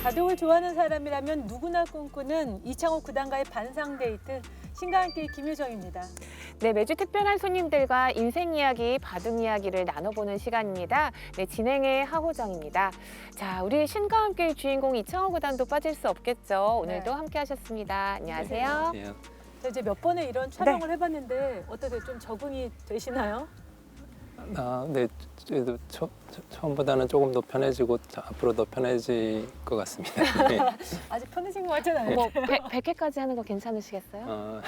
바둑을 좋아하는 사람이라면 누구나 꿈꾸는 이창호 구단과의 반상 데이트, 신과 함께 김유정입니다. 네, 매주 특별한 손님들과 인생 이야기, 바둑 이야기를 나눠보는 시간입니다. 네, 진행의 하호정입니다. 자, 우리 신과 함께 주인공 이창호 구단도 빠질 수 없겠죠. 오늘도 네. 함께 하셨습니다. 안녕하세요. 네. 자, 이제 몇 번의 이런 촬영을 해봤는데 어떠세요? 좀 적응이 되시나요? 네, 그래도 처음보다는 조금 더 편해지고 앞으로 더 편해질 것 같습니다. 네. 아직 편해진 것 같진 않아요. 뭐 100회까지 하는 거 괜찮으시겠어요?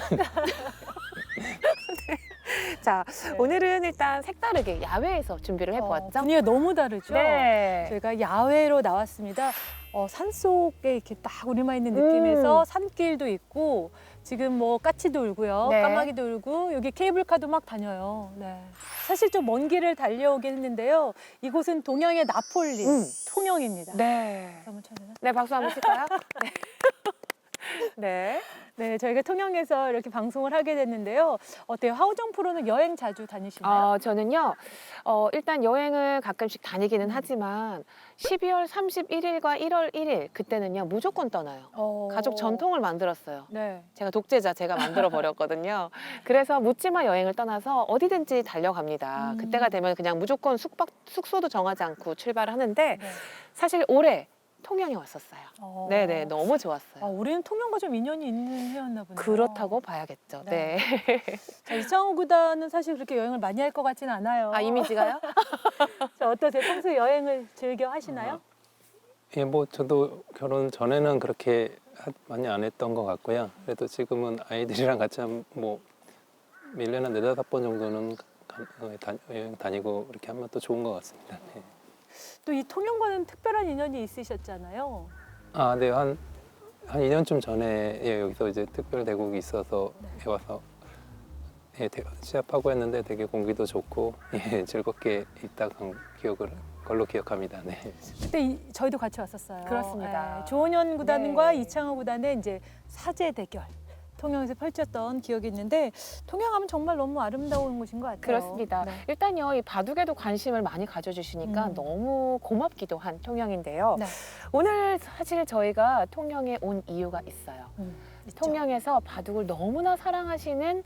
자, 네. 오늘은 일단 색다르게 야외에서 준비를 해보았죠. 분위기가 너무 다르죠? 네. 저희가 야외로 나왔습니다. 산속에 이렇게 딱 우리만 있는 느낌에서 산길도 있고 지금 뭐 까치 돌고요, 네. 까마귀 돌고 여기 케이블카도 막 다녀요. 네. 사실 좀 먼 길을 달려오긴 했는데요. 이곳은 동양의 나폴리, 통영입니다. 네. 한번 쳐주나? 네, 박수 한번 칠까요? 네. 네. 네, 저희가 통영에서 이렇게 방송을 하게 됐는데요. 어때요? 하우정 프로는 여행 자주 다니시나요? 저는요, 일단 여행을 가끔씩 다니기는 하지만 12월 31일과 1월 1일 그때는요 무조건 떠나요. 가족 전통을 만들었어요. 네. 제가 독재자 제가 만들어 버렸거든요. 그래서 묻지마 여행을 떠나서 어디든지 달려갑니다. 그때가 되면 그냥 무조건 숙소도 정하지 않고 출발하는데 네. 사실 올해 통영에 왔었어요. 어. 네네, 너무 좋았어요. 우리는 통영과 좀 인연이 있는 해였나 보네요. 그렇다고 봐야겠죠. 네. 자, 이창호 구단은 사실 그렇게 여행을 많이 할 것 같지는 않아요. 아, 이미지가요? 자, 어떠세요? 평소에 여행을 즐겨 하시나요? 예, 뭐 저도 결혼 전에는 그렇게 많이 안 했던 것 같고요. 그래도 지금은 아이들이랑 같이 뭐 1년에 4-5번 정도는 여행 다니고 이렇게 하면 또 좋은 것 같습니다. 네. 또 이 통영과는 특별한 인연이 있으셨잖아요. 네, 한 2년쯤 전에 여기서 이제 특별 대국이 있어서 와서 시합하고 했는데 되게 공기도 좋고 즐겁게 있다 간 걸로 기억합니다. 네. 그때 저희도 같이 왔었어요. 그렇습니다. 네, 조은현 구단과 네. 이창호 구단의 이제 사제 대결. 통영에서 펼쳤던 기억이 있는데 통영하면 정말 너무 아름다운 곳인 것 같아요. 그렇습니다. 네. 일단요, 이 바둑에도 관심을 많이 가져주시니까 너무 고맙기도 한 통영인데요. 네. 오늘 사실 저희가 통영에 온 이유가 있어요. 있죠. 통영에서 바둑을 너무나 사랑하시는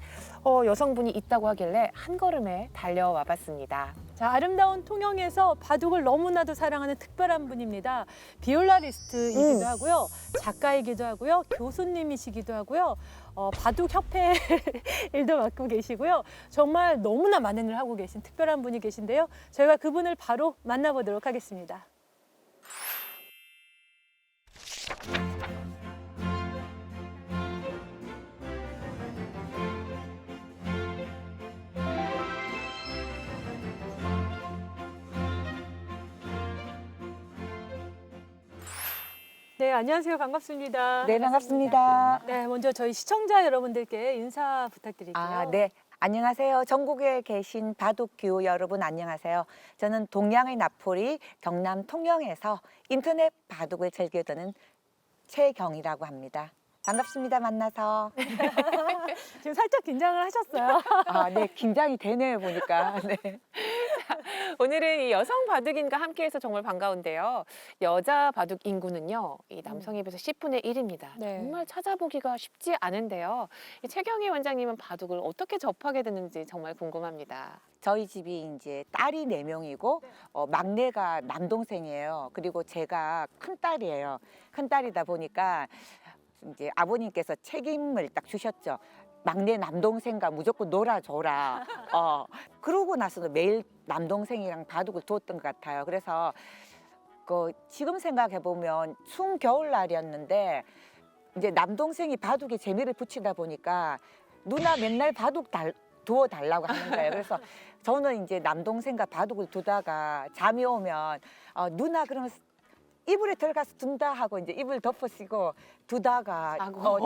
여성분이 있다고 하길래 한 걸음에 달려와 봤습니다. 자, 아름다운 통영에서 바둑을 너무나도 사랑하는 특별한 분입니다. 비올라리스트이기도 하고요. 작가이기도 하고요. 교수님이시기도 하고요. 바둑협회 일도 맡고 계시고요. 정말 너무나 많은 일을 하고 계신 특별한 분이 계신데요. 저희가 그분을 바로 만나보도록 하겠습니다. 네, 안녕하세요. 반갑습니다. 네, 반갑습니다. 네, 먼저 저희 시청자 여러분들께 인사 부탁드릴게요. 네. 안녕하세요. 전국에 계신 바둑교 여러분 안녕하세요. 저는 동양의 나폴리 경남 통영에서 인터넷 바둑을 즐겨드는 최경이라고 합니다. 반갑습니다. 만나서. 지금 살짝 긴장을 하셨어요. 네. 긴장이 되네요, 보니까. 네. 오늘은 이 여성 바둑인과 함께해서 정말 반가운데요. 여자 바둑 인구는요, 이 남성에 비해서 10분의 1입니다. 네. 정말 찾아보기가 쉽지 않은데요. 이 최경희 원장님은 바둑을 어떻게 접하게 됐는지 정말 궁금합니다. 저희 집이 이제 딸이 4명이고 막내가 남동생이에요. 그리고 제가 큰딸이에요. 큰딸이다 보니까 이제 아버님께서 책임을 딱 주셨죠. 막내 남동생과 무조건 놀아줘라. 그러고 나서도 매일 남동생이랑 바둑을 두었던 것 같아요. 그래서 지금 생각해 보면 추운 겨울날이었는데 이제 남동생이 바둑에 재미를 붙이다 보니까 누나 맨날 바둑 두어 달라고 하는 거예요. 그래서 저는 이제 남동생과 바둑을 두다가 잠이 오면 누나 그러면 이불에 들어가서 둔다 하고 이제 이불 덮으시고 두다가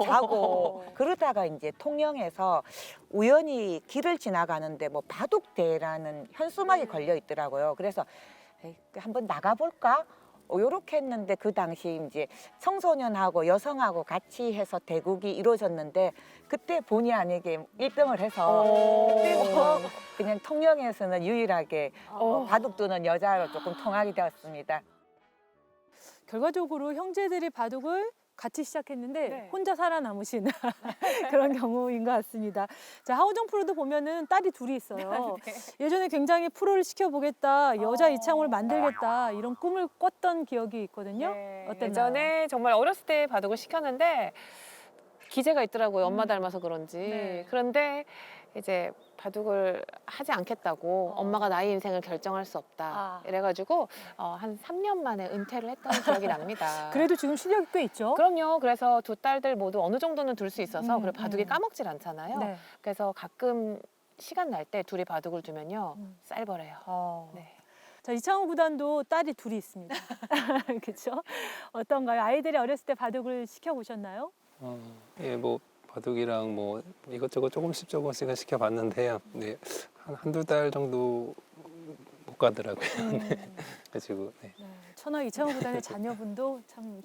자고 그러다가 이제 통영에서 우연히 길을 지나가는데 뭐 바둑대라는 현수막이 걸려 있더라고요. 그래서 한번 나가볼까? 요렇게 했는데 그 당시 이제 청소년하고 여성하고 같이 해서 대국이 이루어졌는데 그때 본의 아니게 1등을 해서 그때부터 그냥 통영에서는 유일하게 바둑 두는 여자로 조금 통하게 되었습니다. 결과적으로 형제들이 바둑을 같이 시작했는데 네. 혼자 살아남으신 그런 경우인 것 같습니다. 자, 하호정 프로도 보면은 딸이 둘이 있어요. 예전에 굉장히 프로를 시켜보겠다, 여자 이창호를 만들겠다 이런 꿈을 꿨던 기억이 있거든요. 네, 어땠나요? 예전에 정말 어렸을 때 바둑을 시켰는데 기재가 있더라고요. 엄마 닮아서 그런지. 네. 그런데 이제 바둑을 하지 않겠다고 엄마가 나의 인생을 결정할 수 없다. 아. 이래가지고 한 3년 만에 은퇴를 했던 기억이 납니다. 그래도 지금 실력이 꽤 있죠. 그럼요. 그래서 두 딸들 모두 어느 정도는 둘 수 있어서 그리고 바둑이 음. 까먹질 않잖아요. 네. 그래서 가끔 시간 날 때 둘이 바둑을 두면요. 음. 쌀벌해요. 네. 자, 이창호 구단도 딸이 둘이 있습니다. 그렇죠? 어떤가요? 아이들이 어렸을 때 바둑을 시켜보셨나요? 예, 뭐 바둑이랑 뭐 이것저것 조금씩은 시켜봤는데요. 네, 한두 달 정도 못 가더라고요. 네. 그래가지고 네. 네, 천하 이창호 구단의 자녀분도 참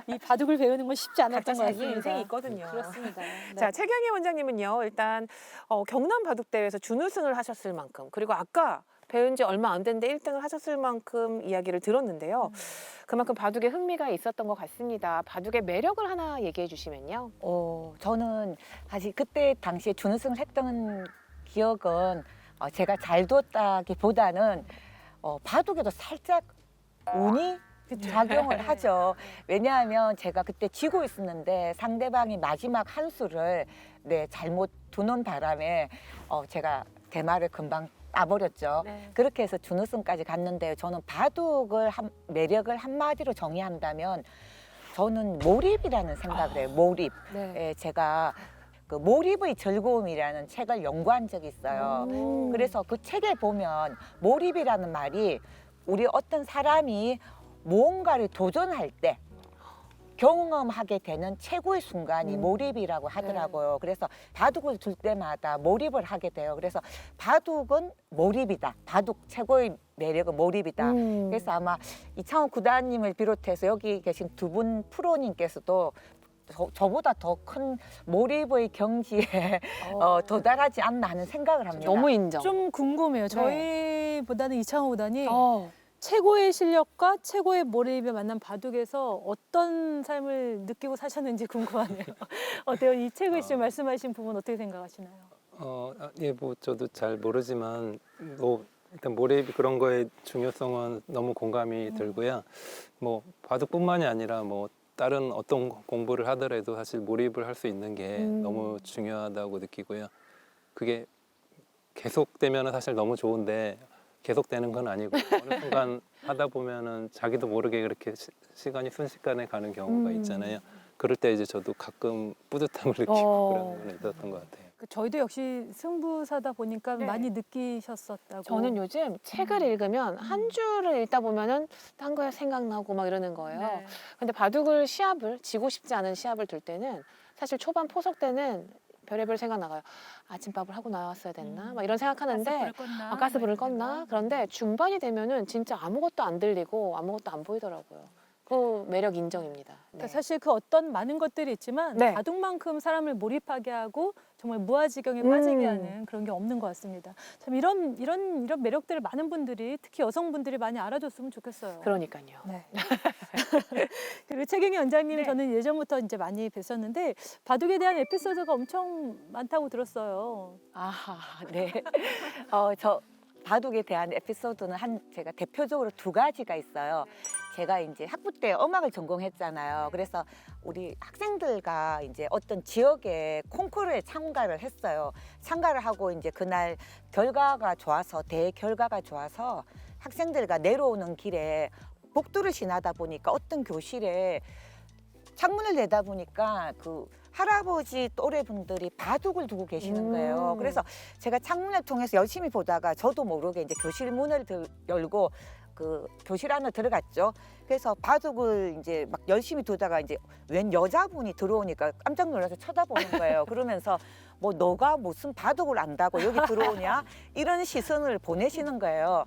이 바둑을 배우는 건 쉽지 않았던 것 같습니다. 인생이 있거든요. 그렇습니다. 네. 자, 최경희 원장님은요. 일단 경남 바둑 대회에서 준우승을 하셨을 만큼 그리고 아까 배운 지 얼마 안 됐는데 1등을 하셨을 만큼 이야기를 들었는데요. 그만큼 바둑에 흥미가 있었던 것 같습니다. 바둑의 매력을 하나 얘기해 주시면요. 저는 사실 그때 당시에 준우승을 했던 기억은 제가 잘 뒀다기보다는 바둑에도 살짝 운이 작용을 하죠. 왜냐하면 제가 그때 지고 있었는데 상대방이 마지막 한 수를 잘못 두는 바람에 제가 대마를 금방 따버렸죠. 네. 그렇게 해서 준우승까지 갔는데 저는 바둑을 매력을 한마디로 정의한다면 저는 몰입이라는 생각을 해요. 몰입. 네. 제가 그 몰입의 즐거움이라는 책을 연구한 적이 있어요. 그래서 그 책에 보면 몰입이라는 말이 우리 어떤 사람이 무언가를 도전할 때 경험하게 되는 최고의 순간이 몰입이라고 하더라고요. 그래서 바둑을 둘 때마다 몰입을 하게 돼요. 그래서 바둑은 몰입이다. 바둑 최고의 매력은 몰입이다. 그래서 아마 이창호 구단님을 비롯해서 여기 계신 두 분 프로님께서도 저보다 더 큰 몰입의 경지에 도달하지 않나 하는 생각을 합니다. 너무 인정. 좀 궁금해요. 네. 저희보다는 이창호 구단이 어. 최고의 실력과 최고의 몰입을 만난 바둑에서 어떤 삶을 느끼고 사셨는지 궁금하네요. 어때요? 이 책을 지금 말씀하신 부분 어떻게 생각하시나요? 예, 뭐 저도 잘 모르지만 뭐 일단 몰입 그런 거의 중요성은 너무 공감이 들고요. 뭐 바둑뿐만이 아니라 뭐 다른 어떤 공부를 하더라도 사실 몰입을 할 수 있는 게 너무 중요하다고 느끼고요. 그게 계속되면은 사실 너무 좋은데 계속되는 건 아니고 어느 순간 하다 보면은 자기도 모르게 그렇게 시간이 순식간에 가는 경우가 있잖아요. 그럴 때 이제 저도 가끔 뿌듯함을 느끼고 그런 부분이 있었던 것 같아요. 저희도 역시 승부사다 보니까 네. 많이 느끼셨었다고. 저는 요즘 책을 읽으면 한 줄을 읽다 보면은 딴 거에 생각나고 막 이러는 거예요. 네. 근데 시합을 지고 싶지 않은 시합을 둘 때는 사실 초반 포석 때는 별의별 생각 나가요. 아침밥을 하고 나왔어야 됐나? 막 이런 생각하는데 가스불을 껐나? 그런데 중반이 되면은 진짜 아무것도 안 들리고 아무것도 안 보이더라고요. 그 매력 인정입니다. 네. 그러니까 사실 그 어떤 많은 것들이 있지만 네. 바둑만큼 사람을 몰입하게 하고 정말 무아지경에 빠지게 하는 그런 게 없는 것 같습니다. 참 이런 매력들을 많은 분들이 특히 여성분들이 많이 알아줬으면 좋겠어요. 그러니까요. 네. 그리고 최경희 원장님 네. 저는 예전부터 이제 많이 뵀었는데 바둑에 대한 에피소드가 엄청 많다고 들었어요. 네. 저 바둑에 대한 에피소드는 제가 대표적으로 두 가지가 있어요. 제가 이제 학부 때 음악을 전공했잖아요. 그래서 우리 학생들과 이제 어떤 지역의 콩쿠르에 참가를 했어요. 참가를 하고 이제 그날 대회 결과가 좋아서 학생들과 내려오는 길에 복도를 지나다 보니까 어떤 교실에 창문을 내다 보니까 그 할아버지 또래분들이 바둑을 두고 계시는 거예요. 그래서 제가 창문을 통해서 열심히 보다가 저도 모르게 이제 교실 문을 열고 그 교실 안으로 들어갔죠. 그래서 바둑을 이제 막 열심히 두다가 이제 웬 여자분이 들어오니까 깜짝 놀라서 쳐다보는 거예요. 그러면서 뭐 너가 무슨 바둑을 안다고 여기 들어오냐? 이런 시선을 보내시는 거예요.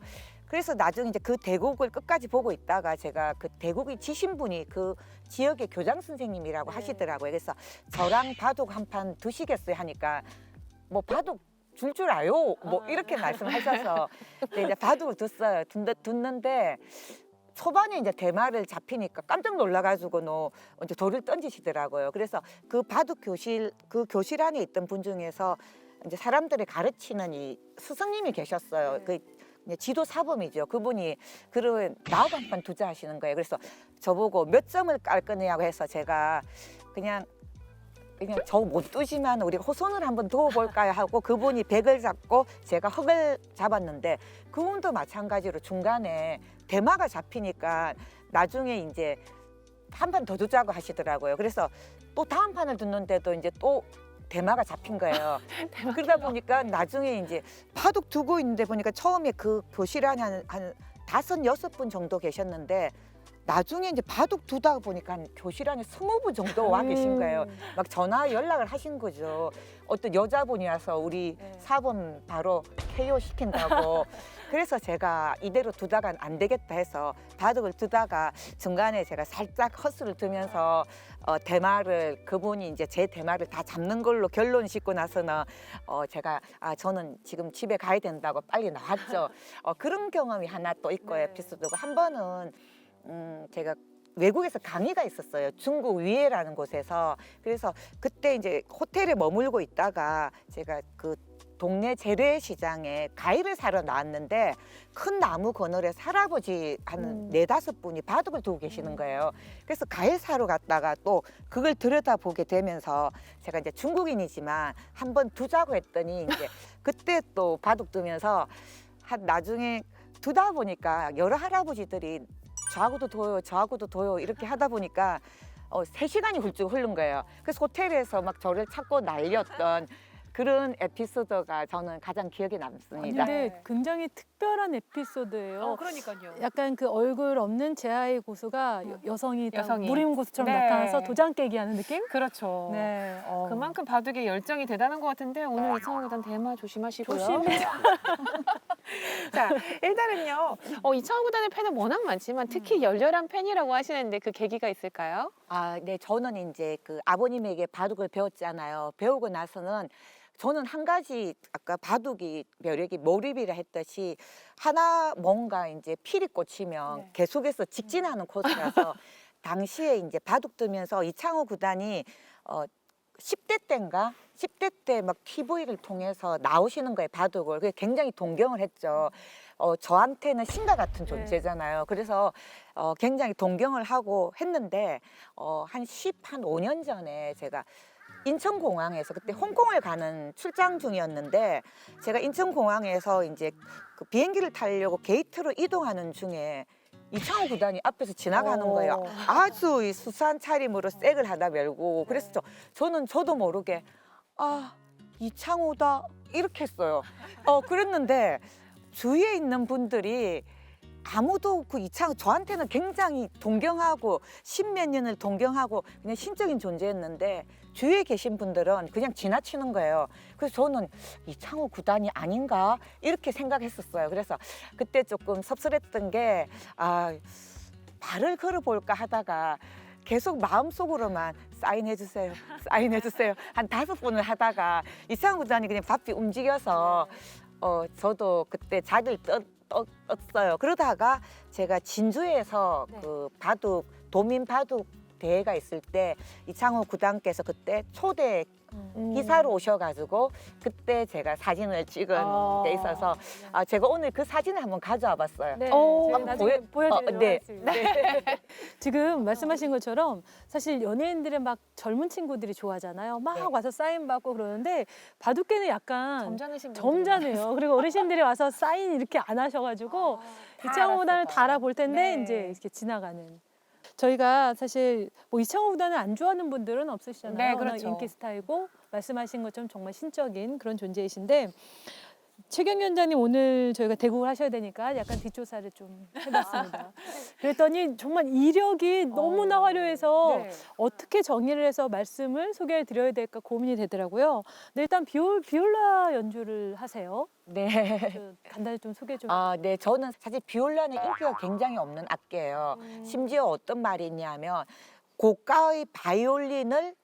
그래서 나중에 이제 그 대국을 끝까지 보고 있다가 제가 그 대국이 지신 분이 그 지역의 교장 선생님이라고 하시더라고요. 그래서 저랑 바둑 한 판 두시겠어요 하니까 뭐 바둑 줄 아요? 뭐 이렇게 말씀하셔서 이제 바둑을 뒀어요. 뒀는데 초반에 이제 대마를 잡히니까 깜짝 놀라가지고는 이제 돌을 던지시더라고요. 그래서 그 바둑 교실 그 교실 안에 있던 분 중에서 이제 사람들이 가르치는 이 스승님이 계셨어요. 그 이제 지도 사범이죠. 그분이 그런 나하고 한 판 두자 하시는 거예요. 그래서 저보고 몇 점을 깔 거냐고 해서 제가 그냥 저 못 두지만 우리 호손을 한번 두어볼까요 하고 그분이 백을 잡고 제가 흑을 잡았는데 그분도 마찬가지로 중간에 대마가 잡히니까 나중에 이제 한 판 더 두자고 하시더라고요. 그래서 또 다음 판을 두는데도 이제 또 대마가 잡힌 거예요. 그러다 보니까 나중에 이제 바둑 두고 있는데 보니까 처음에 그 교실 안에 한 5, 6분 정도 계셨는데 나중에 이제 바둑 두다 보니까 한 교실 안에 20분 정도 와 계신 거예요. 막 전화 연락을 하신 거죠. 어떤 여자분이 와서 우리 사범 바로 KO 시킨다고. 그래서 제가 이대로 두다가 안 되겠다 해서 바둑을 두다가 중간에 제가 살짝 헛수를 두면서 대마를 그분이 이제 제 대마를 다 잡는 걸로 결론 짓고 나서는 제가 저는 지금 집에 가야 된다고 빨리 나왔죠. 그런 경험이 하나 또 있고 에피소드고 한 번은 제가 외국에서 강의가 있었어요. 중국 위에라는 곳에서. 그래서 그때 이제 호텔에 머물고 있다가 제가 그 동네 재래시장에 과일을 사러 나왔는데 큰 나무 그늘에 할아버지 한 4-5분이 바둑을 두고 계시는 거예요. 그래서 과일 사러 갔다가 또 그걸 들여다보게 되면서 제가 이제 중국인이지만 한번 두자고 했더니 이제 그때 또 바둑 두면서 나중에 두다 보니까 여러 할아버지들이 저하고도 둬요, 저하고도 둬요 이렇게 하다 보니까 3시간이 훌쩍 흐른 거예요. 그래서 호텔에서 막 저를 찾고 난리였던 그런 에피소드가 저는 가장 기억에 남습니다. 근데 굉장히 특별한 에피소드예요. 그러니까요. 약간 그 얼굴 없는 제아의 고수가 여성이 딱 여성이. 무림 고수처럼 네. 나타나서 도장 깨기 하는 느낌? 그렇죠. 네. 그만큼 바둑에 열정이 대단한 것 같은데 오늘 이창호 구단 대마 조심하시고요. 조심해. 자, 일단은요. 이창호 구단의 팬은 워낙 많지만 특히 열렬한 팬이라고 하시는데 그 계기가 있을까요? 네, 저는 이제 그 아버님에게 바둑을 배웠잖아요. 배우고 나서는 저는 한 가지 아까 바둑이 매력이 몰입이라 했듯이 하나 뭔가 이제 필이 꽂히면 계속해서 직진하는 코스라서 당시에 이제 바둑 두면서 이창호 구단이 10대 때인가? 10대 때 막 TV를 통해서 나오시는 거예요, 바둑을. 그래서 굉장히 동경을 했죠. 저한테는 신과 같은 존재잖아요. 그래서 굉장히 동경을 하고 했는데 한 5년 전에 제가 인천공항에서 그때 홍콩을 가는 출장 중이었는데 제가 인천공항에서 이제 그 비행기를 타려고 게이트로 이동하는 중에 이창호 구단이 앞에서 지나가는 거예요. 아주 이 수수한 차림으로 색을 하다 말고 그래서 저도 모르게 이창호다 이렇게 했어요. 그랬는데 주위에 있는 분들이 아무도 그 이창호 저한테는 굉장히 동경하고 10몇 년을 동경하고 그냥 신적인 존재였는데 주위에 계신 분들은 그냥 지나치는 거예요. 그래서 저는 이창호 구단이 아닌가 이렇게 생각했었어요. 그래서 그때 조금 섭섭했던 게 발을 걸어볼까 하다가 계속 마음속으로만 사인해주세요, 사인해주세요 한 5번을 하다가 이창호 구단이 그냥 바삐 움직여서 저도 그때 자리를 떴어요. 그러다가 제가 진주에서 그 바둑 도민 바둑 대회가 있을 때 이창호 구단께서 그때 초대 기사로 오셔가지고 그때 제가 사진을 찍은 게 있어서 제가 오늘 그 사진을 한번 가져와 봤어요. 네, 한번 제가 나중에 보여드리도록 네. 하겠습니다. 지금 말씀하신 것처럼 사실 연예인들은 막 젊은 친구들이 좋아하잖아요. 막 와서 사인 받고 그러는데 바둑계는 약간 점잖으신 분들. 점잖해요. 그리고 어르신들이 와서 사인 이렇게 안 하셔가지고 이창호 구단을 다 알아볼 텐데 네. 이제 이렇게 지나가는. 저희가 사실 뭐 이창호 구단을 안 좋아하는 분들은 없으시잖아요. 네, 워낙 그렇죠. 인기 스타이고 말씀하신 것처럼 정말 신적인 그런 존재이신데 최경 위원장님 오늘 저희가 대국을 하셔야 되니까 약간 뒷조사를 좀 해봤습니다. 그랬더니 정말 이력이 너무나 화려해서 네. 어떻게 정리를 해서 말씀을 소개해 드려야 될까 고민이 되더라고요. 네, 일단 비올라 연주를 하세요. 네. 간단히 좀 소개 좀. 네, 저는 사실 비올라는 인기가 굉장히 없는 악기예요. 심지어 어떤 말이 있냐면 고가의 바이올린을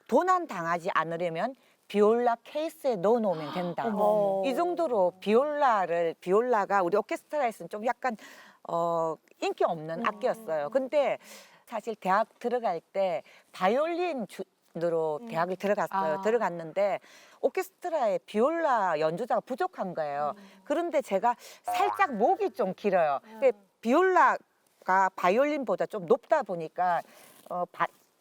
도난당하지 않으려면 비올라 케이스에 넣어놓으면 된다. 어머. 이 정도로 비올라가 우리 오케스트라에서는 좀 약간 인기 없는 악기였어요. 근데 사실 대학 들어갈 때 바이올린으로 대학에 들어갔어요. 아. 들어갔는데 오케스트라에 비올라 연주자가 부족한 거예요. 그런데 제가 살짝 목이 좀 길어요. 근데 비올라가 바이올린보다 좀 높다 보니까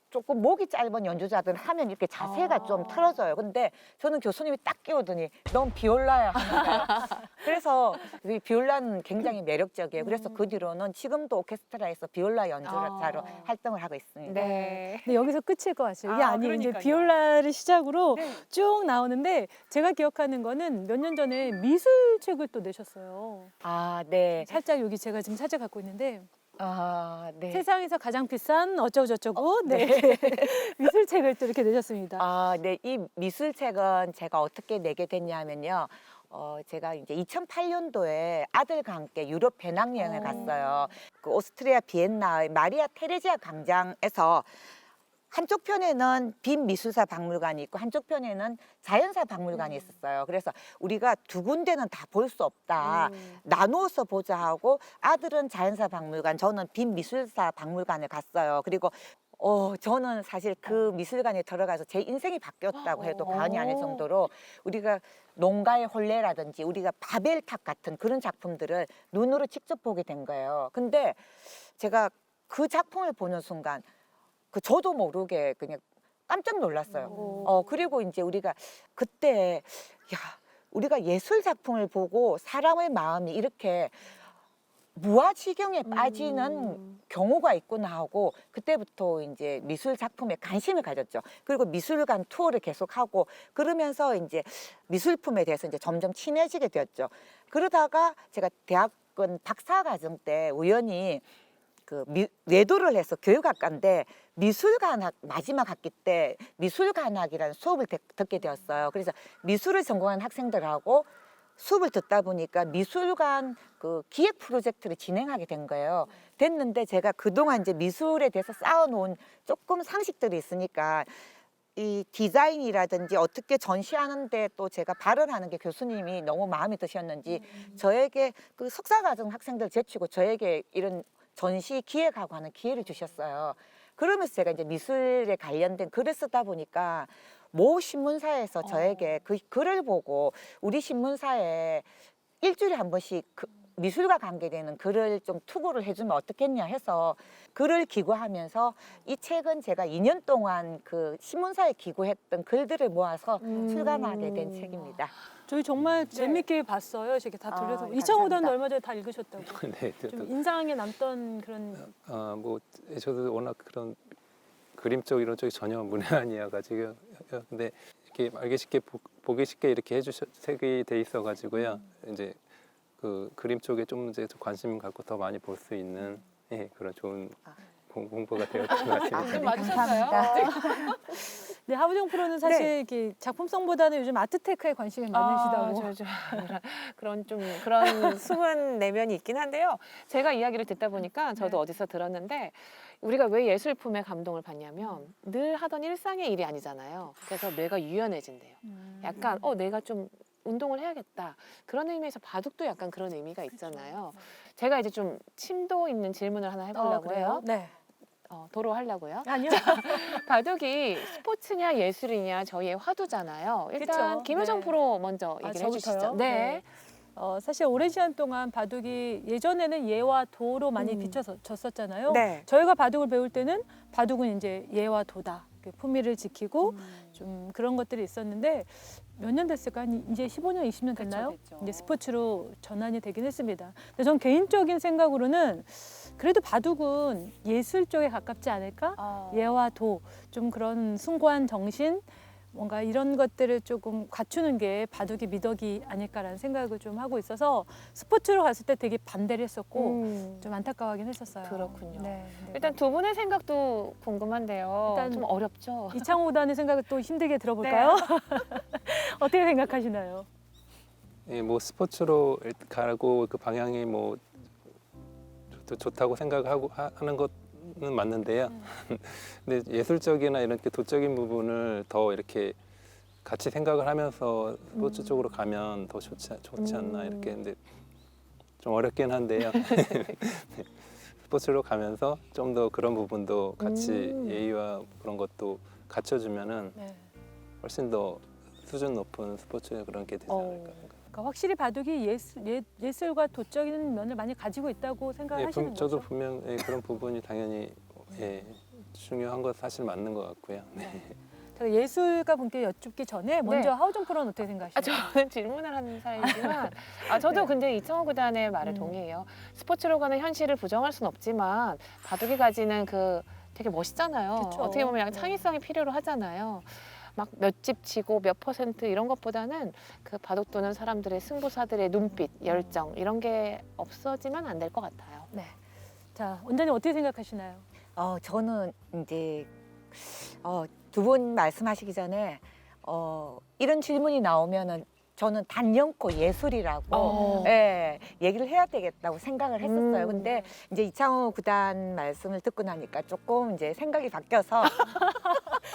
조금 목이 짧은 연주자들은 하면 이렇게 자세가 좀 틀어져요. 근데 저는 교수님이 딱 끼우더니 넌 비올라야 하는 거예요. 그래서 이 비올라는 굉장히 매력적이에요. 그래서 그 뒤로는 지금도 오케스트라에서 비올라 연주자로 활동을 하고 있습니다. 네. 근데 여기서 끝일 것 같아요. 이게 아니에요. 이제 그러니까요. 비올라를 시작으로 네. 쭉 나오는데 제가 기억하는 거는 몇 년 전에 미술책을 또 내셨어요. 아, 네. 살짝 여기 제가 지금 살짝 갖고 있는데 아, 네. 세상에서 가장 비싼 어쩌고저쩌고 네. 미술책을 또 이렇게 내셨습니다. 아, 네. 이 미술책은 제가 어떻게 내게 됐냐면요. 제가 이제 2008년도에 아들과 함께 유럽 배낭여행을 갔어요. 그 오스트리아 비엔나의 마리아 테레지아 광장에서 한쪽 편에는 빈미술사 박물관이 있고 한쪽 편에는 자연사 박물관이 있었어요. 그래서 우리가 두 군데는 다 볼 수 없다. 나누어서 보자 하고 아들은 자연사 박물관, 저는 빈미술사 박물관을 갔어요. 그리고 저는 사실 그 미술관에 들어가서 제 인생이 바뀌었다고 해도 과언이 아닐 정도로 우리가 농가의 혼례라든지 우리가 바벨탑 같은 그런 작품들을 눈으로 직접 보게 된 거예요. 근데 제가 그 작품을 보는 순간 저도 모르게 그냥 깜짝 놀랐어요. 그리고 이제 우리가 그때 우리가 예술 작품을 보고 사람의 마음이 이렇게 무아지경에 빠지는 경우가 있구나 하고 그때부터 이제 미술 작품에 관심을 가졌죠. 그리고 미술관 투어를 계속하고 그러면서 이제 미술품에 대해서 이제 점점 친해지게 되었죠. 그러다가 제가 대학은 박사과정 때 우연히 외도를 해서 교육학과인데 미술관학 마지막 학기 때 미술관학이라는 수업을 듣게 되었어요. 그래서 미술을 전공한 학생들하고 수업을 듣다 보니까 미술관 기획 프로젝트를 진행하게 된 거예요. 됐는데 제가 그동안 이제 미술에 대해서 쌓아놓은 조금 상식들이 있으니까 이 디자인이라든지 어떻게 전시하는데 또 제가 발언하는 게 교수님이 너무 마음에 드셨는지 저에게 그 석사과정 학생들 제치고 저에게 이런 전시 기획하고 하는 기회를 주셨어요. 그러면서 제가 이제 미술에 관련된 글을 쓰다 보니까 모 신문사에서 저에게 그 글을 보고 우리 신문사에 일주일에 한 번씩 미술과 관계되는 글을 좀 투고를 해주면 어떻겠냐 해서 글을 기고하면서 이 책은 제가 2년 동안 그 신문사에 기고했던 글들을 모아서 출간하게 된 책입니다. 저희 정말 재밌게 봤어요. 이렇게 다 돌려서. 감사합니다. 이창호단 얼마 전에 다 읽으셨다고. 네, 좀 인상에 남던 그런 뭐 저도 워낙 그런 그림 쪽 이런 쪽이 전혀 문외한이어가지고 근데 이렇게 알기 쉽게 보기 쉽게 이렇게 색이 돼 있어가지고요. 이제 그 그림 쪽에 좀 이제 관심 갖고 더 많이 볼 수 있는 그런 좋은 공부가 되었던 것 같습니다. 맞으셨어요? 네, 하부정 프로는 사실 이렇게 작품성보다는 요즘 아트테크에 관심이 많으시다고. 그런 숨은 내면이 있긴 한데요. 제가 이야기를 듣다 보니까 저도 어디서 들었는데 우리가 왜 예술품에 감동을 받냐면 늘 하던 일상의 일이 아니잖아요. 그래서 뇌가 유연해진대요. 약간 내가 좀 운동을 해야겠다. 그런 의미에서 바둑도 약간 그런 의미가 있잖아요. 제가 이제 좀 심도 있는 질문을 하나 해보려고 해요. 네. 도로 하려고요. 아니요. 바둑이 스포츠냐 예술이냐 저희의 화두잖아요. 일단 그쵸? 김효정 네. 프로 먼저 얘기를 저부터요? 해주시죠. 네. 사실 오랜 시간 동안 바둑이 예전에는 예와 도로 많이 비춰졌었잖아요. 네. 저희가 바둑을 배울 때는 바둑은 이제 예와 도다. 품위를 지키고 좀 그런 것들이 있었는데 몇 년 됐을까? 한 이제 15년, 20년 됐나요? 됐죠. 이제 스포츠로 전환이 되긴 했습니다. 근데 전 개인적인 생각으로는 그래도 바둑은 예술 쪽에 가깝지 않을까? 예와 도, 좀 그런 숭고한 정신, 뭔가 이런 것들을 조금 갖추는 게 바둑의 미덕이 아닐까라는 생각을 좀 하고 있어서 스포츠로 갔을 때 되게 반대를 했었고 좀 안타까워하긴 했었어요. 그렇군요. 네, 네. 일단 두 분의 생각도 궁금한데요. 일단 좀 어렵죠. 이창호단의 생각을 또 힘들게 들어볼까요? 어떻게 생각하시나요? 뭐 스포츠로 가고 그 방향이 뭐 좋다고 생각하고 하는 것은 맞는데요. 근데 예술적이나 이렇게 도적인 부분을 더 이렇게 같이 생각을 하면서 스포츠 쪽으로 가면 더 좋지 않나 이렇게. 근데 좀 어렵긴 한데요. 스포츠로 가면서 좀 더 그런 부분도 같이 예의와 그런 것도 갖춰주면은 네. 훨씬 더 수준 높은 스포츠 그런 게 되지 않을까 생각. 그러니까 확실히 바둑이 예술과 도적인 면을 많이 가지고 있다고 생각하시는 저도 거죠? 분명 그런 부분이 당연히 중요한 것 사실 맞는 것 같고요. 네. 제가 예술가 분께 여쭙기 전에 먼저 하우정 프로는 어떻게 생각하시나요? 저는 질문을 하는 사람이지만 저도 네. 근데 이창호 구단의 말을 동의해요. 스포츠로 가는 현실을 부정할 수는 없지만 바둑이 가지는 그 되게 멋있잖아요. 그쵸. 어떻게 보면 약간 네. 창의성이 필요로 하잖아요. 막 몇 집 지고 몇 퍼센트 이런 것보다는 그 바둑 두는 사람들의 승부사들의 눈빛, 열정 이런 게 없어지면 안 될 것 같아요. 네. 자, 원장님 어떻게 생각하시나요? 저는 이제 두 분 말씀하시기 전에 이런 질문이 나오면은 저는 단연코 예술이라고 얘기를 해야 되겠다고 생각을 했었어요. 근데 이제 이창호 구단 말씀을 듣고 나니까 조금 이제 생각이 바뀌어서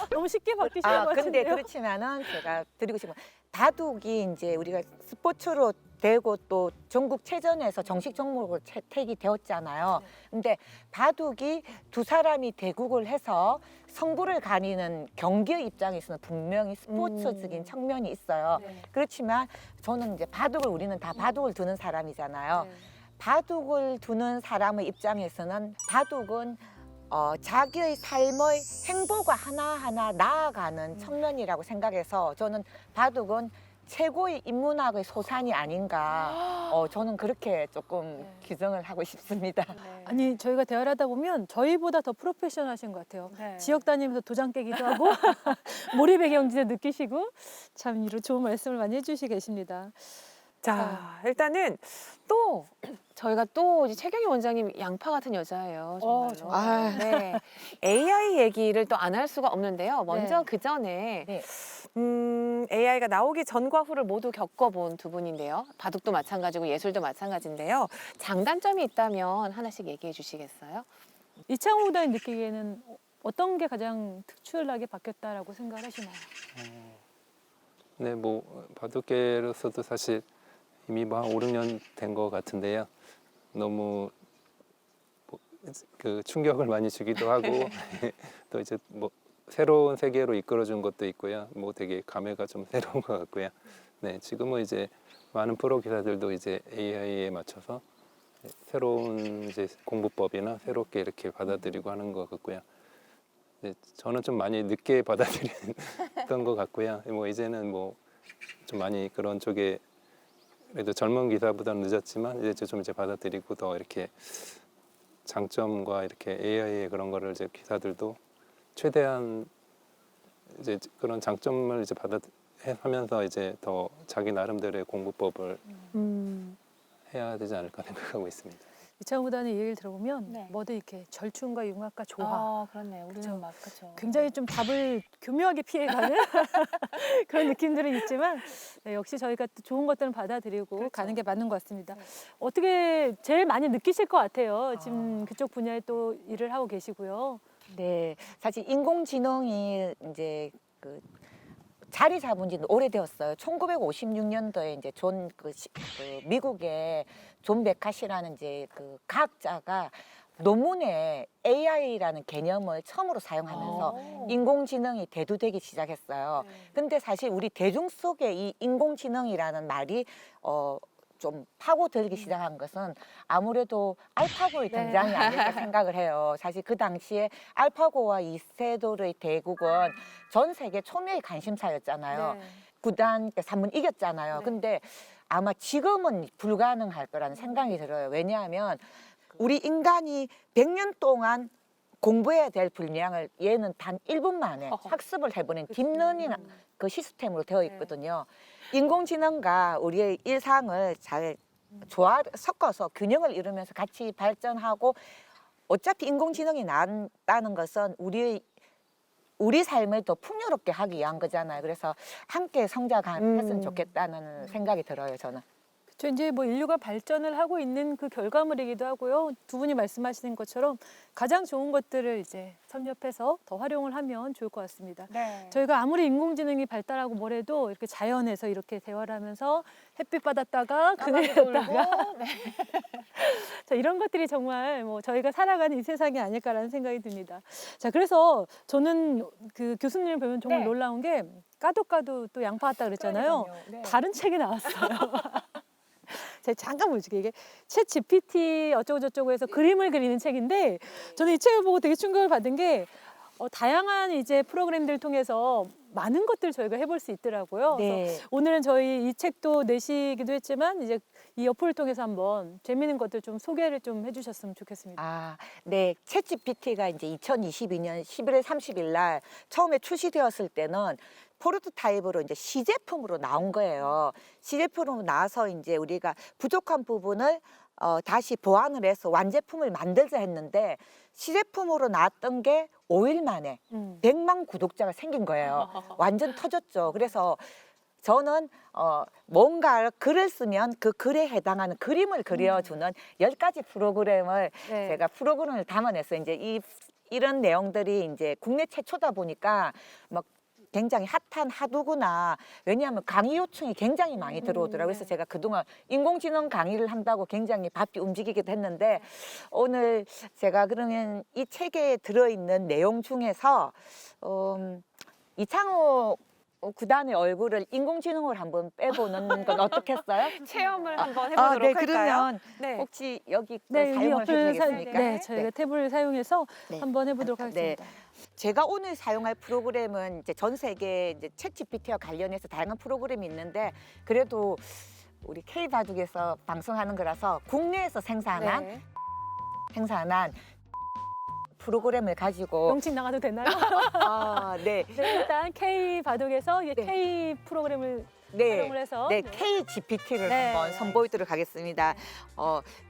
너무 쉽게 바뀌시는 것 근데 같은데요? 그렇지만은 제가 드리고 싶은 건 바둑이 이제 우리가 스포츠로 되고 또 전국체전에서 정식 종목으로 채택이 되었잖아요. 근데 바둑이 두 사람이 대국을 해서 승부를 가리는 경기의 입장에서는 분명히 스포츠적인 측면이 있어요. 네. 그렇지만 저는 이제 바둑을 우리는 다 바둑을 두는 사람이잖아요. 네. 바둑을 두는 사람의 입장에서는 바둑은 자기의 삶의 행보가 하나하나 나아가는 측면이라고 생각해서 저는 바둑은 최고의 인문학의 소산이 아닌가 저는 그렇게 조금 규정을 하고 싶습니다. 아니 저희가 대화를 하다 보면 저희보다 더 프로페셔널하신 것 같아요. 네. 지역 다니면서 도장 깨기도 하고 몰입의 경지도 느끼시고 참 이런 좋은 말씀을 많이 해주시고 계십니다. 자, 일단은 또 저희가 또 이제 최경희 원장님 양파 같은 여자예요. 정말로. 정말. 네. AI 얘기를 또 안 할 수가 없는데요. 먼저 네. 그 전에 네. AI가 나오기 전과 후를 모두 겪어본 두 분인데요. 바둑도 마찬가지고 예술도 마찬가지인데요. 장단점이 있다면 하나씩 얘기해 주시겠어요? 이창호 구단이 느끼기에는 어떤 게 가장 특출나게 바뀌었다라고 생각을 하시나요? 네, 뭐 바둑계로서도 사실 이미 뭐 한 5, 6년 된 것 같은데요. 너무 그 충격을 많이 주기도 하고 또 이제 뭐 새로운 세계로 이끌어준 것도 있고요. 뭐 되게 감회가 좀 새로운 것 같고요. 네, 지금은 이제 많은 프로 기사들도 이제 AI에 맞춰서 새로운 이제 공부법이나 새롭게 이렇게 받아들이고 하는 것 같고요. 네, 저는 좀 많이 늦게 받아들였던 것 같고요. 뭐 이제는 뭐 좀 많이 그런 쪽에 그래도 젊은 기사보다는 늦었지만 이제 좀 이제 받아들이고 더 이렇게 장점과 이렇게 AI의 그런 거를 이제 기사들도 최대한 이제 그런 장점을 이제 하면서 이제 더 자기 나름대로의 공부법을 해야 되지 않을까 생각하고 있습니다. 이창호 구단의 얘기를 들어보면 네. 뭐든 이렇게 절충과 융합과 조화 그렇네요. 그쵸. 우리는 막 그렇죠. 굉장히 좀 답을 교묘하게 피해가는 그런 느낌들은 있지만 네, 역시 저희가 또 좋은 것들은 받아들이고 그렇죠. 가는 게 맞는 것 같습니다. 어떻게 제일 많이 느끼실 것 같아요. 지금 그쪽 분야에 또 일을 하고 계시고요. 네, 사실 인공지능이 이제 그 자리 잡은 지는 오래되었어요. 1956년도에 이제 그 미국의 존 메카시라는 이제 그 과학자가 논문에 AI라는 개념을 처음으로 사용하면서 인공지능이 대두되기 시작했어요. 근데 사실 우리 대중 속에 이 인공지능이라는 말이 좀 파고들기 시작한 것은 아무래도 알파고의 등장이 아닐까 생각을 해요. 사실 그 당시에 알파고와 이세돌의 대국은 전 세계 초미의 관심사였잖아요. 네. 구단 3분 이겼잖아요. 네. 근데 아마 지금은 불가능할 거라는 생각이 들어요. 왜냐하면 우리 인간이 100년 동안 공부해야 될 분량을 얘는 단 1분 만에 학습을 해보는 딥러닝 그 시스템으로 되어 있거든요. 인공지능과 우리의 일상을 잘 섞어서 균형을 이루면서 같이 발전하고 어차피 인공지능이 나온다는 것은 우리 삶을 더 풍요롭게 하기 위한 거잖아요. 그래서 함께 성장했으면 좋겠다는 생각이 들어요, 저는. 저 이제 뭐 인류가 발전을 하고 있는 그 결과물이기도 하고요. 두 분이 말씀하시는 것처럼 가장 좋은 것들을 이제 섭렵해서 더 활용을 하면 좋을 것 같습니다. 네. 저희가 아무리 인공지능이 발달하고 뭐래도 이렇게 자연에서 이렇게 대화를 하면서 햇빛 받았다가 그늘이었다가 네. 자, 이런 것들이 정말 뭐 저희가 살아가는 이 세상이 아닐까라는 생각이 듭니다. 자, 그래서 저는 그 교수님을 보면 정말 네. 놀라운 게 까도 또 양파 같다 그랬잖아요. 그러니까요. 네. 다른 책이 나왔어요. 제가 잠깐 보여줄게요. 이게 챗 GPT 어쩌고 저쩌고 해서 그림을 그리는 책인데 저는 이 책을 보고 되게 충격을 받은 게 다양한 이제 프로그램들을 통해서 많은 것들을 저희가 해볼 수 있더라고요. 그래서 네. 오늘은 저희 이 책도 내시기도 했지만 이제 이 어플을 통해서 한번 재미있는 것들 좀 소개를 좀 해주셨으면 좋겠습니다. 아, 네. 챗GPT가 이제 2022년 11월 30일 날 처음에 출시되었을 때는 프로토타입으로 이제 시제품으로 나온 거예요. 시제품으로 나와서 이제 우리가 부족한 부분을 다시 보완을 해서 완제품을 만들자 했는데 시제품으로 나왔던 게 5일 만에 100만 구독자가 생긴 거예요. 완전 터졌죠. 그래서 저는 뭔가 글을 쓰면 그 글에 해당하는 그림을 그려주는 10가지 프로그램을 네. 제가 프로그램을 담아내서 이제 이런 내용들이 이제 국내 최초다 보니까 막 굉장히 핫한 하두구나. 왜냐하면 강의 요청이 굉장히 많이 들어오더라고요. 그래서 제가 그동안 인공지능 강의를 한다고 굉장히 바삐 움직이기도 했는데 오늘 제가 그러면 이 책에 들어있는 내용 중에서 이창호 구단의 얼굴을 인공지능으로 한번 빼보는 건 어떻겠어요? 체험을 한번 해보도록 네, 할까요? 그러면 네. 혹시 여기 네, 이 사용을 어플 해주시겠습니까? 네, 저희가 탭을 사용해서 네. 한번 해보도록 네. 하겠습니다. 제가 오늘 사용할 프로그램은 이제 전 세계 이제 챗GPT와 관련해서 다양한 프로그램이 있는데 그래도 우리 K바둑에서 방송하는 거라서 국내에서 생산한 프로그램을 가지고 명칭 나가도 되나요? 네. 네, 일단 K 바둑에서 이게 네. K 프로그램을 네. 활용을 해서 네, KGPT를 네. 한번 선보이도록 하겠습니다.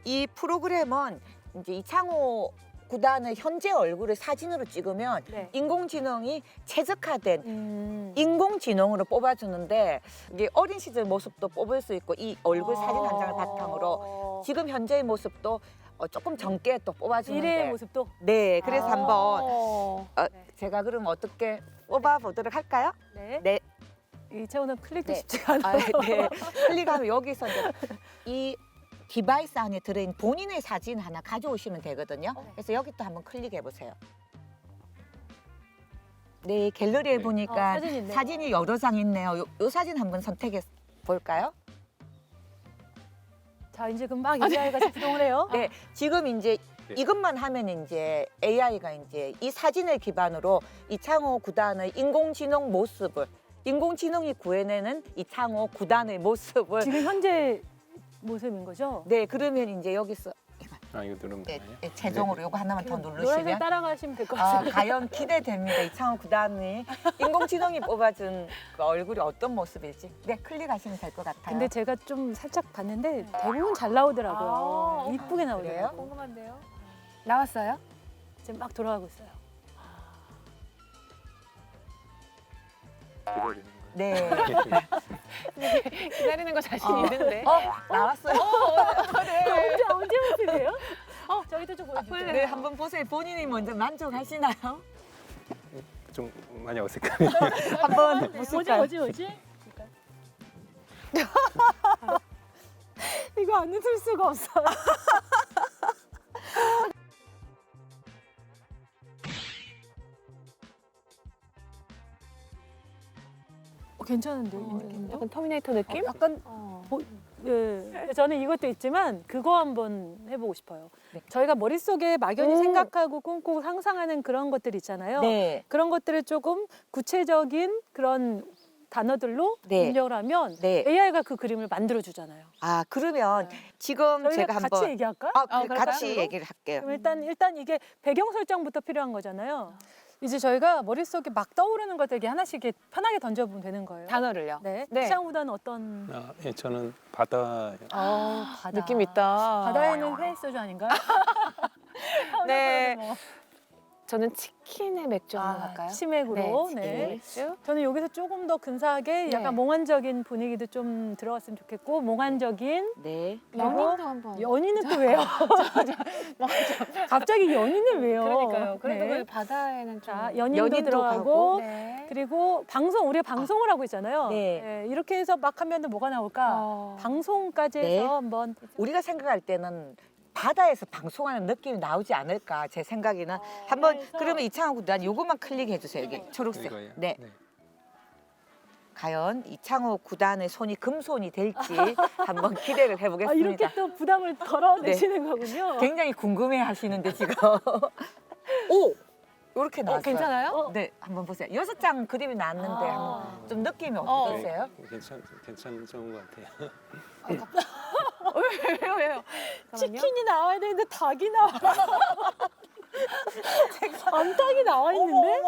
이 프로그램은 이제 이창호 구단의 현재 얼굴을 사진으로 찍으면 네. 인공지능이 최적화된 인공지능으로 뽑아주는데 이게 어린 시절 모습도 뽑을 수 있고 이 얼굴 사진 한 장을 바탕으로 지금 현재의 모습도 조금 젊게 또 뽑아주는데 미래의 모습도 네, 그래서 한번 네. 제가 그럼 어떻게 뽑아보도록 할까요? 네. 네. 이 채우는 클릭도 네. 쉽지가 않아요. 네. 클릭하면 여기서 이제 이 디바이스 안에 들어있는 본인의 사진 하나 가져오시면 되거든요. 그래서 여기 또 한번 클릭해 보세요. 네, 갤러리에 네. 보니까 사진이 있네요. 사진이 여러 장 있네요. 요 사진 한번 선택해 볼까요? 자, 이제 금방 AI가 작동을 해요. 네, 지금 이제 네. 이것만 하면 이제 AI가 이제 이 사진을 기반으로 이창호 구단의 인공지능 모습을 인공지능이 구해내는 이창호 구단의 모습을 지금 현재 모습인 거죠? 네, 그러면 이제 여기서 아 이거 누르면 네, 되나요? 네, 자동으로 요거 하나만 더 노란색 누르시면 따라가시면 될 것 같습니다. 과연 기대됩니다. 이창호 구단이 인공지능이 뽑아준 그 얼굴이 어떤 모습일지. 네, 클릭하시면 될 것 같아요. 근데 제가 좀 살짝 봤는데 대부분 잘 나오더라고요. 아, 이쁘게 그래요? 나오더라고요. 궁금한데요. 나왔어요? 지금 막 돌아가고 있어요. 기다리는 거. 네. 기다리는 거 자신 있는데. 나왔어요. 언제 모습이에요? 저희도 좀 보여주세요. 네, 한번 보세요. 본인이 먼저 만족하시나요? 좀 많이 어색하네요. 한번 뭐지? 이거 안 웃을 수가 없어. 괜찮은데요? 이 느낌도? 약간 터미네이터 느낌? 약간 예. 저는 이것도 있지만 그거 한번 해보고 싶어요. 네. 저희가 머릿속에 막연히 생각하고 꿈꾸고 상상하는 그런 것들 있잖아요. 네. 그런 것들을 조금 구체적인 그런 단어들로 네. 입력을 하면 네. AI가 그 그림을 만들어 주잖아요. 그러면 지금 저희가 제가 같이 한번 얘기할까? 그럴까요? 같이 얘기를 할게요. 그럼 일단 이게 배경 설정부터 필요한 거잖아요. 이제 저희가 머릿속에 막 떠오르는 것들 이렇게 하나씩 이렇게 편하게 던져보면 되는 거예요. 단어를요. 네. 네. 시장보다는 어떤 예, 저는 바다. 바다. 느낌 있다. 바다에는 회 소주 아닌가요? 네. 뭐. 저는 치킨의 맥주 한번 할까요? 치맥으로. 치킨 네. 맥주. 저는 여기서 조금 더 근사하게 약간 네. 몽환적인 분위기도 좀 들어갔으면 좋겠고 몽환적인 네. 연인도 한번. 연인은 또 왜요? 갑자기 연인을 왜요? 그러니까요. 그래도 네. 왜 바다에는 좀. 자, 연인도, 연인도 들어가고 가고. 네. 그리고 우리가 방송을 하고 있잖아요. 네. 이렇게 해서 막 하면 뭐가 나올까? 방송까지 네. 해서 한번 우리가 생각할 때는 바다에서 방송하는 느낌이 나오지 않을까 제 생각에는 한번 그래서- 그러면 이창호 구단 요것만 클릭해 주세요. 여기 초록색. 이거요? 네. 과연 이창호 구단의 손이 금손이 될지 한번 기대를 해보겠습니다. 이렇게 또 부담을 덜어내시는 거군요. 굉장히 궁금해 하시는데 지금. 오! 이렇게 나왔어요. 괜찮아요? 네, 한번 보세요. 6장 그림이 나왔는데 한번 좀 느낌이 어떠세요? 괜찮은 것 같아요. 왜요? 치킨이 나와야 되는데 닭이 나와. 암탉이 나와 있는데?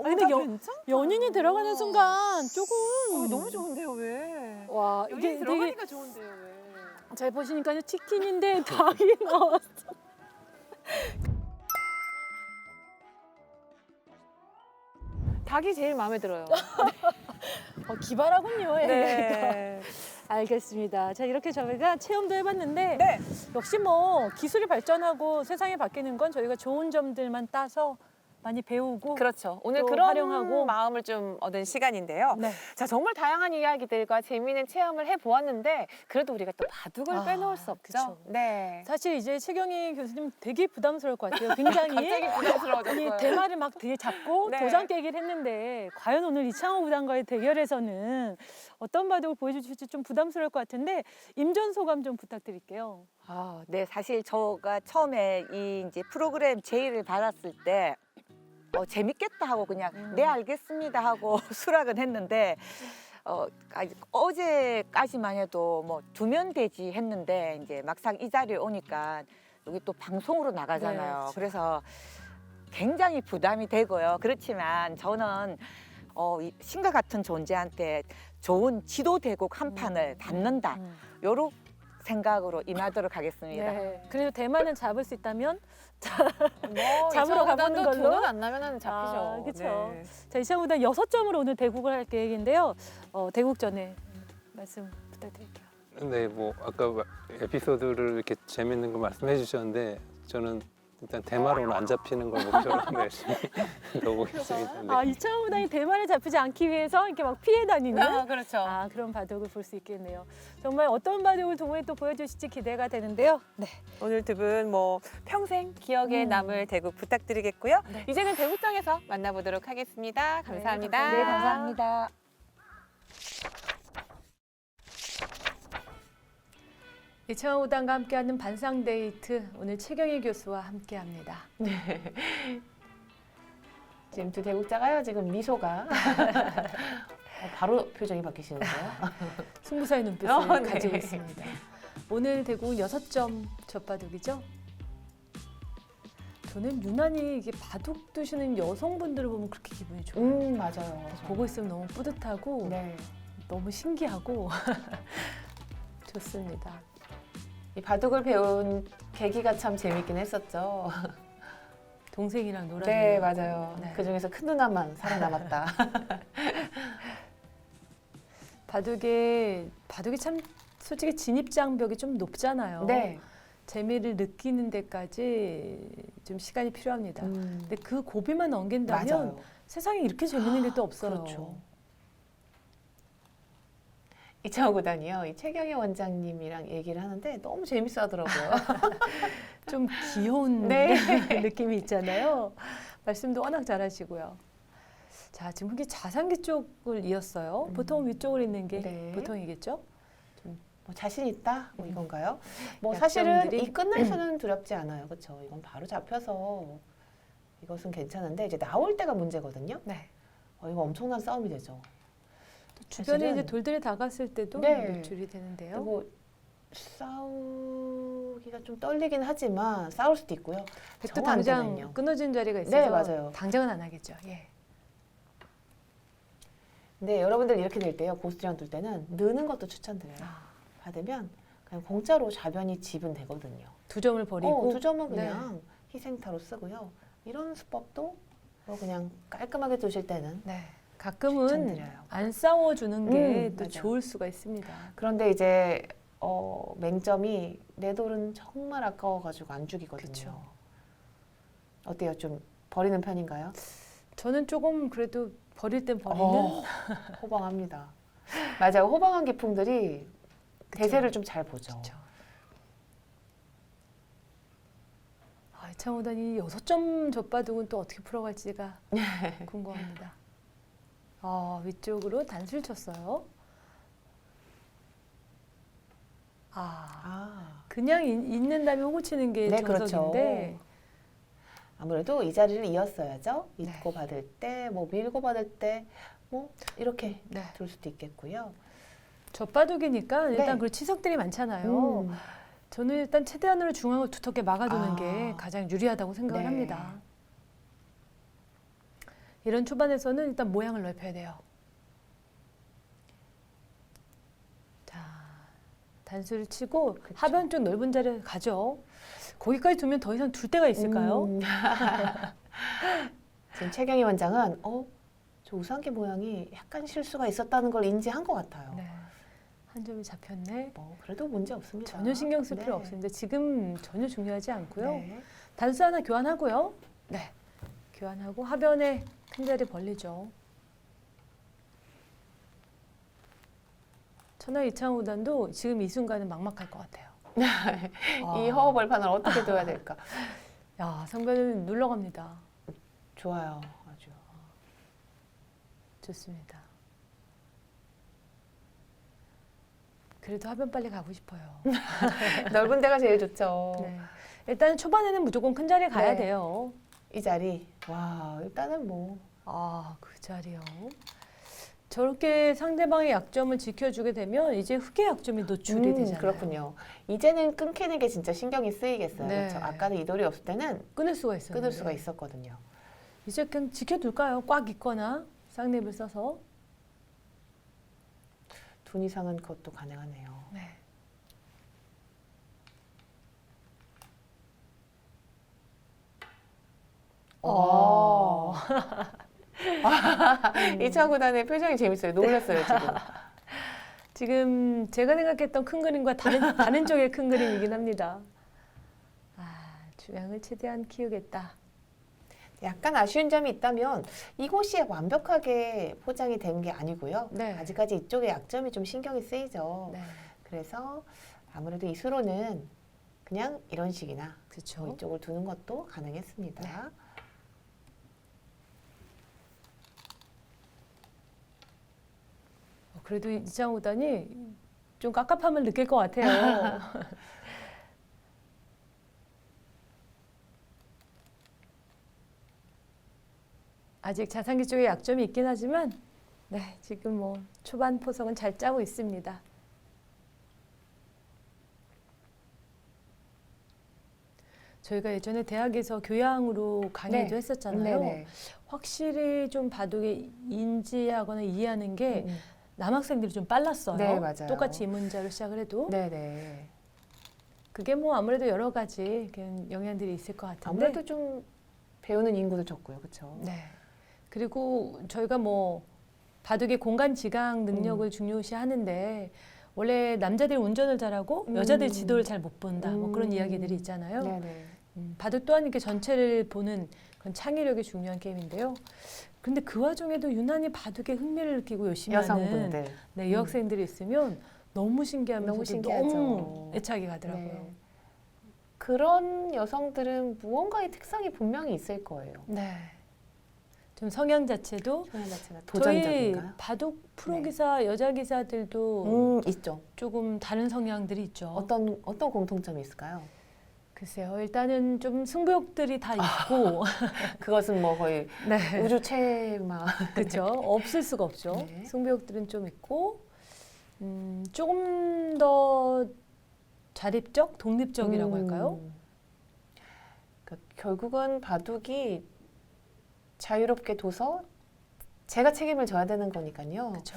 아니, 근데 연인이 들어가는 순간 조금 너무 좋은데요, 왜? 와 이게 되게 좋은데요, 왜? 잘 보시니까 치킨인데 닭이 나왔어. 닭이 제일 마음에 들어요. 기발하군요. 네. 알겠습니다. 자 이렇게 저희가 체험도 해봤는데 네. 역시 뭐 기술이 발전하고 세상이 바뀌는 건 저희가 좋은 점들만 따서 많이 배우고 그렇죠. 오늘 또 그런 활용하고. 마음을 좀 얻은 시간인데요. 네. 자, 정말 다양한 이야기들과 재미있는 체험을 해보았는데 그래도 우리가 또 바둑을 빼놓을 수 없죠. 그쵸. 네. 사실 이제 최경희 교수님 되게 부담스러울 것 같아요. 굉장히 갑자기 이 부담스러워졌어요. 대마를 막 되게 잡고 네. 도장 깨기를 했는데 과연 오늘 이창호 구단과의 대결에서는 어떤 바둑을 보여주실지 좀 부담스러울 것 같은데 임전 소감 좀 부탁드릴게요. 네, 사실 저가 처음에 이 이제 프로그램 제의를 받았을 때 재밌겠다 하고 그냥 네 알겠습니다 하고 수락은 했는데 어제까지만 해도 뭐 두면 되지 했는데 이제 막상 이 자리에 오니까 여기 또 방송으로 나가잖아요. 네, 그렇죠. 그래서 굉장히 부담이 되고요. 그렇지만 저는 이 신과 같은 존재한테 좋은 지도 대국 한 판을 받는다. 요런 생각으로 임하도록 하겠습니다. 네. 그래도 대만은 잡을 수 있다면 뭐 잡으러 가보는 걸로? 돈은 안 나면 잡히죠. 아, 그쵸. 네. 자 이창호 구단 6점으로 오늘 대국을 할 계획인데요. 대국 전에 말씀 부탁드릴게요. 네, 뭐 아까 에피소드를 이렇게 재밌는 거 말씀해 주셨는데 저는 일단 대마로는 안 잡히는 걸 목표로 열심히 넣어보겠습니다. 네. 이창호 구단이 대만에 잡히지 않기 위해서 이렇게 막 피해 다니는 그렇죠. 그런 바둑을 볼 수 있겠네요. 정말 어떤 바둑을 두 분이 또 보여주실지 기대가 되는데요. 네. 오늘 두 분 뭐 평생 기억에 남을 대국 부탁드리겠고요. 이제는 대국장에서 만나보도록 하겠습니다. 감사합니다. 네, 감사합니다. 이창호 구단과 함께하는 반상 데이트 오늘 최경희 교수와 함께합니다. 지금 두 대국자가요. 지금 미소가 바로 표정이 바뀌시는데요. 승부사의 눈빛을 네. 가지고 있습니다. 오늘 대국은 6점 젖바둑이죠. 저는 유난히 이게 바둑 두시는 여성분들을 보면 그렇게 기분이 좋아요. 맞아요. 보고 있으면 너무 뿌듯하고 네. 너무 신기하고 좋습니다. 이 바둑을 배운 계기가 참 재밌긴 했었죠. 동생이랑 놀아주는 네, 거. 맞아요. 네. 그 중에서 큰 누나만 살아남았다. 바둑이 참 솔직히 진입 장벽이 좀 높잖아요. 네. 재미를 느끼는 데까지 좀 시간이 필요합니다. 근데 그 고비만 넘긴다면 맞아요. 세상에 이렇게 재밌는 게 또 없어요. 그렇죠. 이창호 구단이요. 이 최경희 원장님이랑 얘기를 하는데 너무 재밌어 하더라고요. 좀 귀여운 네. 느낌이 있잖아요. 말씀도 워낙 잘하시고요. 자, 지금 이게 자상기 쪽을 이었어요. 보통 위쪽을 있는 게 네. 보통이겠죠? 뭐 자신 있다? 뭐 이건가요? 뭐 약점들이- 사실은 이 끝날 수는 두렵지 않아요. 그렇죠? 이건 바로 잡혀서 이것은 괜찮은데 이제 나올 때가 문제거든요. 네. 이거 엄청난 싸움이 되죠. 또 주변에 사실은- 이제 돌들이 다갔을 때도 네. 노출이 되는데요. 그리고 싸우기가 좀 떨리긴 하지만 싸울 수도 있고요. 백도 정 안 당장 되면요. 끊어진 자리가 있어서 네, 맞아요. 당장은 안 하겠죠. 예. 근데 여러분들 이렇게 될 때요. 고수들이랑 둘 때는 느는 것도 추천드려요. 받으면 그냥 공짜로 좌변이 집은 되거든요. 2점을 버리고 2점은 그냥 희생타로 쓰고요. 이런 수법도 뭐 그냥 깔끔하게 두실 때는 네. 가끔은 추천드려요. 안 싸워주는 게 또 맞아요. 좋을 수가 있습니다. 그런데 이제 맹점이 내 돌은 정말 아까워가지고 안 죽이거든요. 그쵸. 어때요? 좀 버리는 편인가요? 저는 조금 그래도 버릴 땐 버리는. 호방합니다. 맞아요. 호방한 기품들이 대세를 좀 잘 보죠. 그쵸. 이창호 단이 6점 젖바둑은 또 어떻게 풀어갈지가 궁금합니다. 위쪽으로 단수를 쳤어요. 그냥 있는다면 호구 치는 게 네, 정석인데. 아무래도 이 자리를 이었어야죠. 네. 잊고 받을 때, 뭐 밀고 받을 때, 뭐 이렇게 네. 둘 수도 있겠고요. 젖바둑이니까 일단 네. 그리고 치석들이 많잖아요. 저는 일단 최대한으로 중앙을 두텁게 막아두는 게 가장 유리하다고 생각을 네. 합니다. 이런 초반에서는 일단 모양을 넓혀야 돼요. 자, 단수를 치고 그쵸. 하변 쪽 넓은 자리에 가죠. 거기까지 두면 더 이상 둘 데가 있을까요? 지금 최경희 원장은 저 우상기 모양이 약간 실수가 있었다는 걸 인지한 것 같아요. 네. 한 점이 잡혔네. 뭐 그래도 문제 없습니다. 전혀 신경 쓸 네. 필요 없습니다. 지금 전혀 중요하지 않고요. 네. 단수 하나 교환하고요. 네. 교환하고 하변에 큰 자리 벌리죠. 천하 이창호 단도 지금 이 순간은 막막할 것 같아요. 이 허허벌판을 어떻게 둬야 될까? 야, 상변은 눌러갑니다. 좋아요. 아주. 좋습니다. 그래도 하변 빨리 가고 싶어요. 넓은 데가 제일 좋죠. 네. 일단 초반에는 무조건 큰 자리에 가야 네. 돼요. 이 자리. 와, 일단은 뭐 그 자리요. 저렇게 상대방의 약점을 지켜주게 되면 이제 흑의 약점이 노출이 되잖아요. 그렇군요. 이제는 끊기는 게 진짜 신경이 쓰이겠어요. 네. 그렇죠? 아까는 이 돌이 없을 때는 끊을 수가 있어요. 끊을 수가 있었거든요. 이제 그냥 지켜둘까요? 꽉 있거나 쌍립을 써서. 둔 이상은 그것도 가능하네요. 네. 이창구단의 표정이 재밌어요. 놀랐어요, 지금. 지금 제가 생각했던 큰 그림과 다른 쪽의 큰 그림이긴 합니다. 주양을 최대한 키우겠다. 약간 아쉬운 점이 있다면 이곳이 완벽하게 포장이 된 게 아니고요. 네. 아직까지 이쪽의 약점이 좀 신경이 쓰이죠. 네. 그래서 아무래도 이 수로는 그냥 이런 식이나 그렇죠. 뭐 이쪽을 두는 것도 가능했습니다. 네. 그래도 이창호 단이 좀 깝깝함을 느낄 것 같아요. 아직 자상기 쪽에 약점이 있긴 하지만 네, 지금 뭐 초반 포석은 잘 짜고 있습니다. 저희가 예전에 대학에서 교양으로 강의도 네. 했었잖아요. 네네. 확실히 좀 바둑에 인지하거나 이해하는 게 남학생들이 좀 빨랐어요. 네, 맞아요. 똑같이 이 문자로 시작을 해도. 네네. 그게 뭐 아무래도 여러 가지 영향들이 있을 것 같은데. 아무래도 좀 배우는 인구도 적고요, 그렇죠? 네. 그리고 저희가 뭐 바둑의 공간 지각 능력을 중요시하는데 원래 남자들이 운전을 잘하고 여자들이 지도를 잘 못 본다. 뭐 그런 이야기들이 있잖아요. 네네. 바둑 또한 이렇게 전체를 보는 그런 창의력이 중요한 게임인데요. 근데 그 와중에도 유난히 바둑에 흥미를 느끼고 열심히 하는 여성분들. 네, 여학생들이 있으면 너무 신기하면서도 너무 신기하죠. 너무 애착이 가더라고요. 네. 그런 여성들은 무언가의 특성이 분명히 있을 거예요. 네. 좀 성향 자체도 성향 자체가 저희 도전적인가요? 바둑 프로 기사 여자 기사들도 있죠. 조금 다른 성향들이 있죠. 어떤 공통점이 있을까요? 글쎄요. 일단은 좀 승부욕들이 다 있고 그것은 뭐 거의 네. 우주 최마. 그렇죠. 없을 수가 없죠. 네. 승부욕들은 좀 있고 조금 더 자립적, 독립적이라고 할까요? 그러니까 결국은 바둑이 자유롭게 둬서 제가 책임을 져야 되는 거니까요. 그렇죠.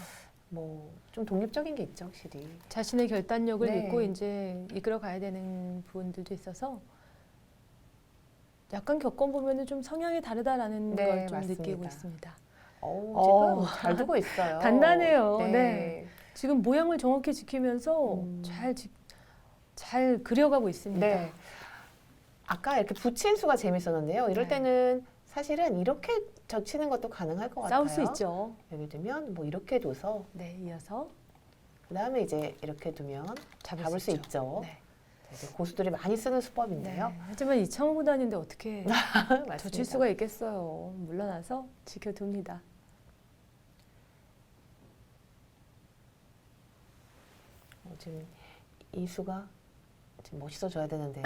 뭐 좀 독립적인 게 있죠, 확실히. 자신의 결단력을 네. 믿고 이제 이끌어 가야 되는 부분들도 있어서 약간 겪어보면 좀 성향이 다르다라는 네, 걸 좀 맞습니다. 느끼고 있습니다. 지금 잘 두고 있어요. 단단해요. 네. 지금 모양을 정확히 지키면서 음. 잘 그려가고 있습니다. 네. 아까 이렇게 붙인 수가 재밌었는데요. 이럴 네. 때는 사실은 이렇게 젖히는 것도 가능할 것 같아요. 싸울 수 있죠. 예를 들면 뭐 이렇게 둬서 네, 이어서 그다음에 이제 이렇게 두면 잡을 수 있죠. 네. 이제 고수들이 많이 쓰는 수법인데요. 네. 하지만 이창호 구단인데 어떻게 맞습니다. 젖힐 수가 있겠어요. 물러나서 지켜둡니다. 지금 이 수가 지금 멋있어져야 되는데요.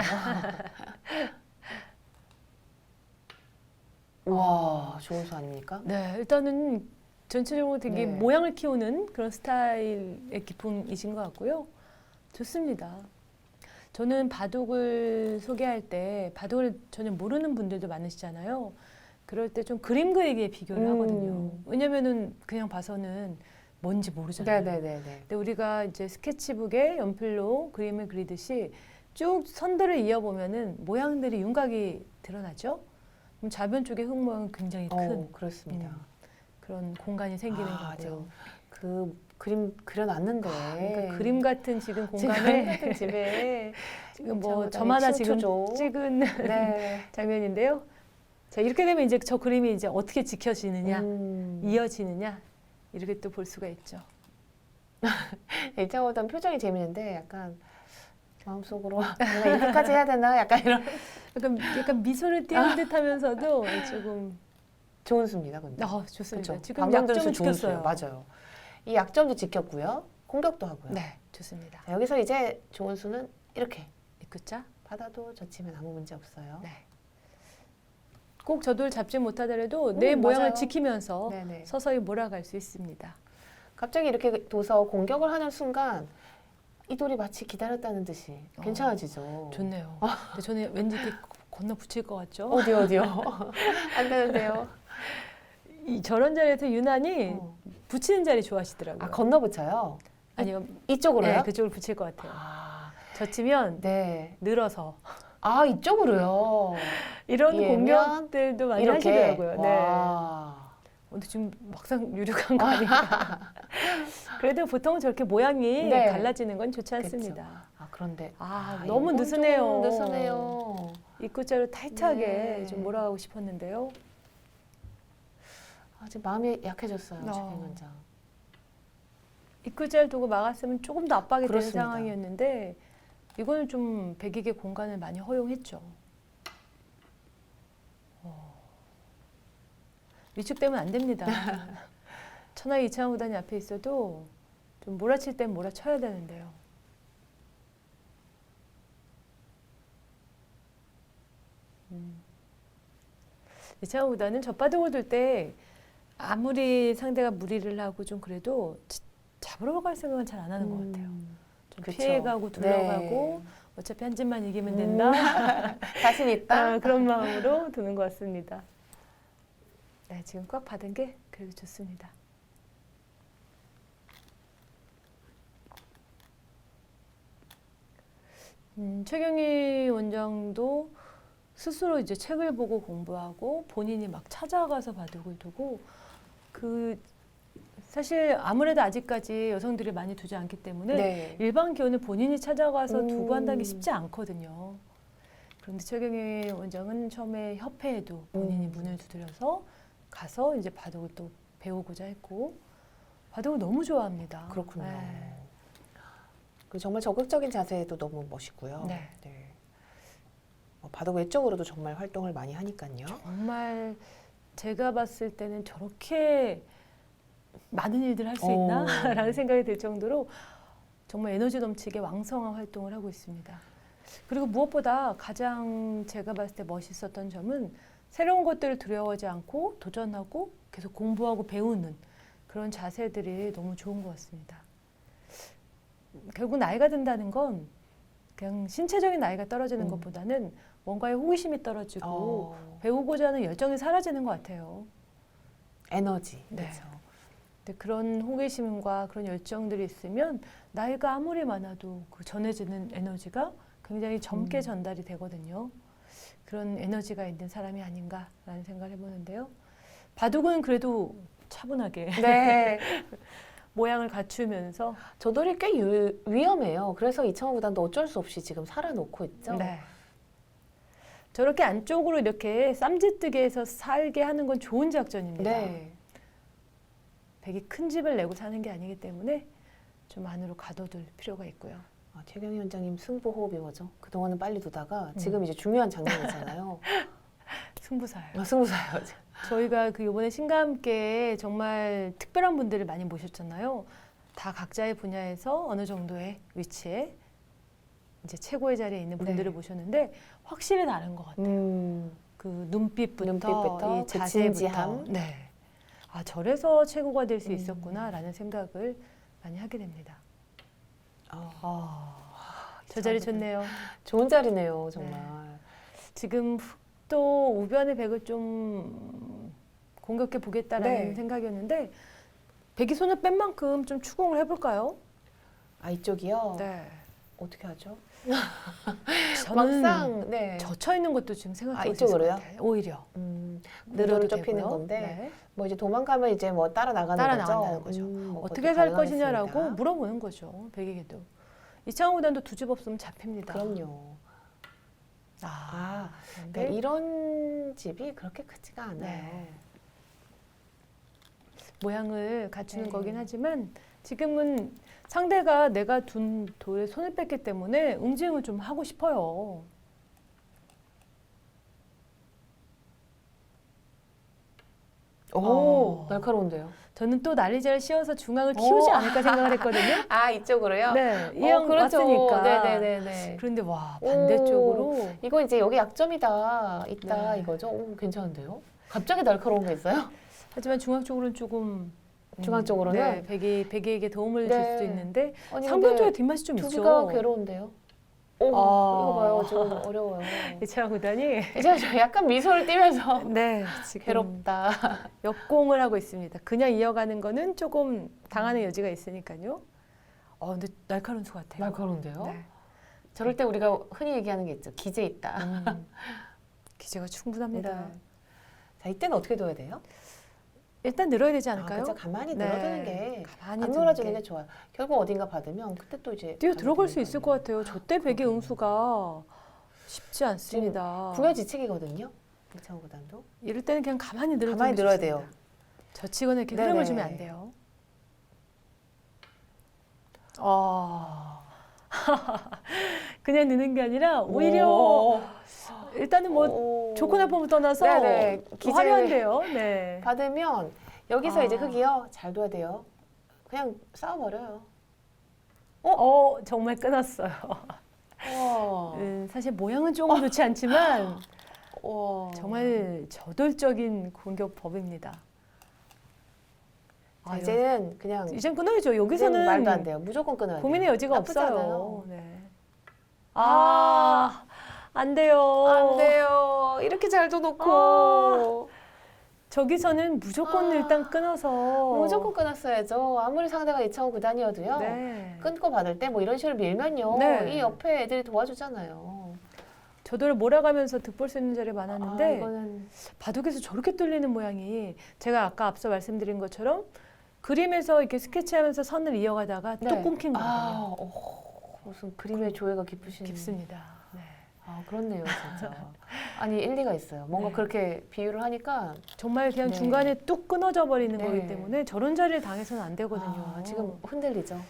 우와, 좋은 수 아닙니까? 네, 일단은 전체적으로 되게 네. 모양을 키우는 그런 스타일의 기품이신 것 같고요. 좋습니다. 저는 바둑을 소개할 때 바둑을 전혀 모르는 분들도 많으시잖아요. 그럴 때 좀 그림 그리기에 비교를 하거든요. 왜냐면은 그냥 봐서는 뭔지 모르잖아요. 네네네네. 근데 우리가 이제 스케치북에 연필로 그림을 그리듯이 쭉 선들을 이어보면은 모양들이 윤곽이 드러나죠. 그럼 좌변 쪽의 흙 모양은 굉장히 큰 그렇습니다. 그런 공간이 생기는 거고요. 지금 그 그림 그려놨는데 그러니까 그림 같은 지금 지금 공간에 같은 집에 지금 뭐 참 저마다 지금 침투죠. 찍은 네. 장면인데요. 자, 이렇게 되면 이제 저 그림이 이제 어떻게 지켜지느냐, 음. 이어지느냐 이렇게 또 볼 수가 있죠. 일장어단 표정이 재밌는데 약간 마음속으로 내가 이렇게까지 해야 되나 약간 이런 약간 미소를 띄운 듯하면서도 조금 좋은 수입니다. 근데 좋습니다. 그쵸? 지금 방금 약점을 전수 좋은 수예요. 지켰어요. 맞아요. 이 약점도 지켰고요. 공격도 하고요. 네, 좋습니다. 자, 여기서 이제 좋은 수는 이렇게 이끄자. 받아도 젖히면 아무 문제 없어요. 네. 꼭 저돌 잡지 못하더라도 내 모양을 맞아요. 지키면서 네네. 서서히 몰아갈 수 있습니다. 갑자기 이렇게 둬서 공격을 하는 순간 이 돌이 마치 기다렸다는 듯이 괜찮아지죠. 좋네요. 근데 저는 왠지 이렇게 건너 붙일 것 같죠? 어디요? 안 되는데요. 저런 자리에서 유난히 어. 붙이는 자리 좋아하시더라고요. 아 건너 붙여요? 아니요, 이쪽으로요? 네, 그쪽을 붙일 것 같아요. 아, 젖히면 네. 늘어서 아 이쪽으로요. 이런 이해면 공격들도 많이 이렇게. 하시더라고요. 네. 와. 근데 지금 막상 유력한 거 아닌가? 그래도 보통은 저렇게 모양이 네. 갈라지는 건 좋지 않습니다. 아 그런데 너무 이건 느슨해요. 좀 느슨해요. 입구자로 타이트하게 네. 좀 몰아가고 싶었는데요. 지금 마음이 약해졌어요, 어. 최경 원장. 입구자를 두고 막았으면 조금 더 압박이 되는 그렇습니다. 상황이었는데 이거는 좀 백익의 공간을 많이 허용했죠. 위축되면 안 됩니다. 천하의 이창호 구단이 앞에 있어도 좀 몰아칠 땐 몰아쳐야 되는데요. 이창호 구단은 젖바둑을 둘 때 아무리 상대가 무리를 하고 좀 그래도 잡으러 갈 생각은 잘 안 하는 것 같아요. 좀 그쵸. 피해가고 둘러가고 어차피 한 집만 이기면 된다. 자신 있다. 그런 마음으로 두는 것 같습니다. 네, 지금 꽉 받은 게 그래도 좋습니다. 최경희 원장도 스스로 이제 책을 보고 공부하고 본인이 막 찾아가서 바둑을 두고 사실 아무래도 아직까지 여성들이 많이 두지 않기 때문에 네. 일반 기원을 본인이 찾아가서 두고 한다는 게 쉽지 않거든요. 그런데 최경희 원장은 처음에 협회에도 본인이 문을 두드려서 가서 이제 바둑을 또 배우고자 했고 바둑을 너무 좋아합니다. 그렇군요. 네. 그리고 정말 적극적인 자세도 너무 멋있고요. 네. 바둑 외적으로도 정말 활동을 많이 하니까요. 정말 제가 봤을 때는 저렇게 많은 일들을 할 수 있나? 라는 생각이 들 정도로 정말 에너지 넘치게 왕성한 활동을 하고 있습니다. 그리고 무엇보다 가장 제가 봤을 때 멋있었던 점은 새로운 것들을 두려워하지 않고 도전하고 계속 공부하고 배우는 그런 자세들이 너무 좋은 것 같습니다. 결국 나이가 든다는 건 그냥 신체적인 나이가 떨어지는 것보다는 뭔가에 호기심이 떨어지고 배우고자 하는 열정이 사라지는 것 같아요. 에너지. 네. 그렇죠. 근데 그런 호기심과 그런 열정들이 있으면 나이가 아무리 많아도 그 전해지는 에너지가 굉장히 젊게 전달이 되거든요. 그런 에너지가 있는 사람이 아닌가라는 생각을 해보는데요. 바둑은 그래도 차분하게 네. 모양을 갖추면서 저돌이 꽤 위험해요. 그래서 이창호 구단도 어쩔 수 없이 지금 살아놓고 있죠. 네. 저렇게 안쪽으로 이렇게 쌈짓뜨게 해서 살게 하는 건 좋은 작전입니다. 네. 백이 큰 집을 내고 사는 게 아니기 때문에 좀 안으로 가둬둘 필요가 있고요. 아, 최경희 원장님 승부 호흡이 뭐죠? 그동안은 빨리 두다가 지금 이제 중요한 장면이잖아요. 승부사예요. 아, 승부사요. 저희가 그 이번에 신과 함께 정말 특별한 분들을 많이 모셨잖아요. 다 각자의 분야에서 어느 정도의 위치에 이제 최고의 자리에 있는 분들을 네. 모셨는데 확실히 다른 것 같아요. 그 눈빛부터, 이 그 자세부터. 진지함. 네. 아, 저래서 최고가 될 수 있었구나라는 생각을 많이 하게 됩니다. 저 자리 좋네요. 좋은 자리네요, 정말. 지금 또 우변의 백을 좀 공격해 보겠다라는 네. 생각이었는데 백이 손을 뺀 만큼 좀 추궁을 해볼까요? 아, 이쪽이요? 네. 어떻게 하죠? 저는 막상 네. 젖혀 있는 것도 지금 생각해 볼 수 있을 것 이쪽으로요? 같아요. 오히려 늘어도 늘어도 좁히는 되고요. 건데 네. 뭐 이제 도망가면 이제 뭐 따라 나가는 따라 거죠. 나간다는 거죠. 뭐 어떻게 그것도 살 가능하겠습니다. 것이냐라고 물어보는 거죠. 백에게도. 이창호 구단도 두 집 없으면 잡힙니다. 그럼요. 아, 그러니까 그런데 이런 집이 그렇게 크지가 않아요. 네. 모양을 갖추는 네. 거긴 하지만 지금은 상대가 내가 둔 돌에 손을 뺐기 때문에 응징을 좀 하고 싶어요. 오, 날카로운데요. 저는 또 난리자를 씌워서 중앙을 키우지 않을까 생각을 했거든요. 아, 이쪽으로요? 네, 이왕 그렇죠. 왔으니까. 네네네네. 그런데 와, 반대쪽으로 이거 이제 여기 약점이다, 있다 네. 이거죠? 오, 괜찮은데요? 갑자기 날카로운 게 있어요? 하지만 중앙 쪽으로는 조금 중앙 쪽으로는? 네, 백이에게 도움을 네. 줄 수도 있는데 아니, 상변 쪽에 근데 뒷맛이 좀 두기가 있죠. 괴로운데요? 오, 아. 이거 봐요. 좀 어려워요. 이창호 구단이 이제 저 약간 미소를 띠면서 네, 지금 괴롭다. 역공을 하고 있습니다. 그냥 이어가는 거는 조금 당하는 여지가 있으니까요. 근데 날카로운 수 같아요. 날카로운데요? 네. 저럴 때 우리가 흔히 얘기하는 게 있죠. 기재 있다. 기재가 충분합니다. 네. 자, 이때는 어떻게 둬야 돼요? 일단 늘어야 되지 않을까요? 그렇죠. 가만히 네. 늘어두는 게 가만히 안 두는 놀아주는 게. 게 좋아요. 결국 어딘가 받으면 그때 또 이제 뛰어 가만히 들어갈 수 두는 있을 거예요. 것 같아요. 저때 백의 응수가 쉽지 않습니다. 궁여지책이거든요. 이창호 구단도. 이럴 때는 그냥 가만히 늘어두는 가만히 게 늘어야 좋습니다. 돼요. 젖히거나 이렇게 네네. 흐름을 주면 안 돼요. 그냥 느는 게 아니라 오히려 오. 일단은 뭐 오. 좋고 나쁨을 떠나서 네네. 기재를 화려한데요. 네. 받으면 여기서 아. 이제 흙이요. 잘 둬야 돼요. 그냥 싸워버려요. 정말 끊었어요. 우와. 사실 모양은 조금 좋지 않지만 우와. 정말 저돌적인 공격법입니다. 자, 이제는 그냥 이젠 끊어야죠. 이제는 여기서는 말도 안 돼요. 무조건 끊어야 돼요. 고민의 여지가 나쁘지 없어요. 않아요. 네. 안 돼요. 안 돼요. 이렇게 잘 둬놓고 저기서는 무조건 일단 끊어서 무조건 끊었어야죠. 아무리 상대가 이창호 구단이어도요. 네. 끊고 받을 때 뭐 이런 식으로 밀면요. 네. 이 옆에 애들이 도와주잖아요. 저도를 몰아가면서 득볼 수 있는 자리가 많았는데 이거는 바둑에서 저렇게 뚫리는 모양이 제가 아까 앞서 말씀드린 것처럼 그림에서 이렇게 스케치하면서 선을 이어가다가 또 네. 끊긴 거예요. 무슨 그림의 조예가 깊으신. 깊습니다. 네. 그렇네요, 진짜. 아니 일리가 있어요. 뭔가 네. 그렇게 비유를 하니까 정말 그냥 네. 중간에 뚝 끊어져 버리는 네. 거기 때문에 저런 자리를 당해서는 안 되거든요. 지금 흔들리죠.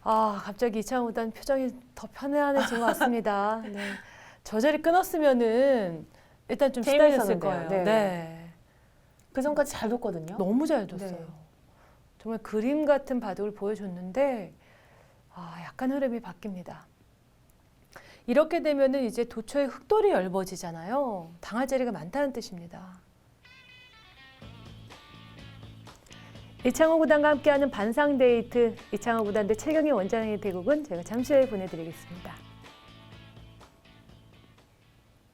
갑자기 이창호 구단 표정이 더 편안해진 것 같습니다. 네. 저 자리 끊었으면은 일단 좀 시달렸을 재밌었는데요. 거예요. 네. 네. 그 전까지 잘 뒀거든요. 너무 잘 뒀어요. 네. 정말 그림 같은 바둑을 보여줬는데 약간 흐름이 바뀝니다. 이렇게 되면은 이제 도처에 흑돌이 넓어지잖아요. 당할 자리가 많다는 뜻입니다. 이창호 구단과 함께하는 반상 데이트 이창호 구단 대 최경희 원장의 대국은 제가 잠시 후에 보내드리겠습니다.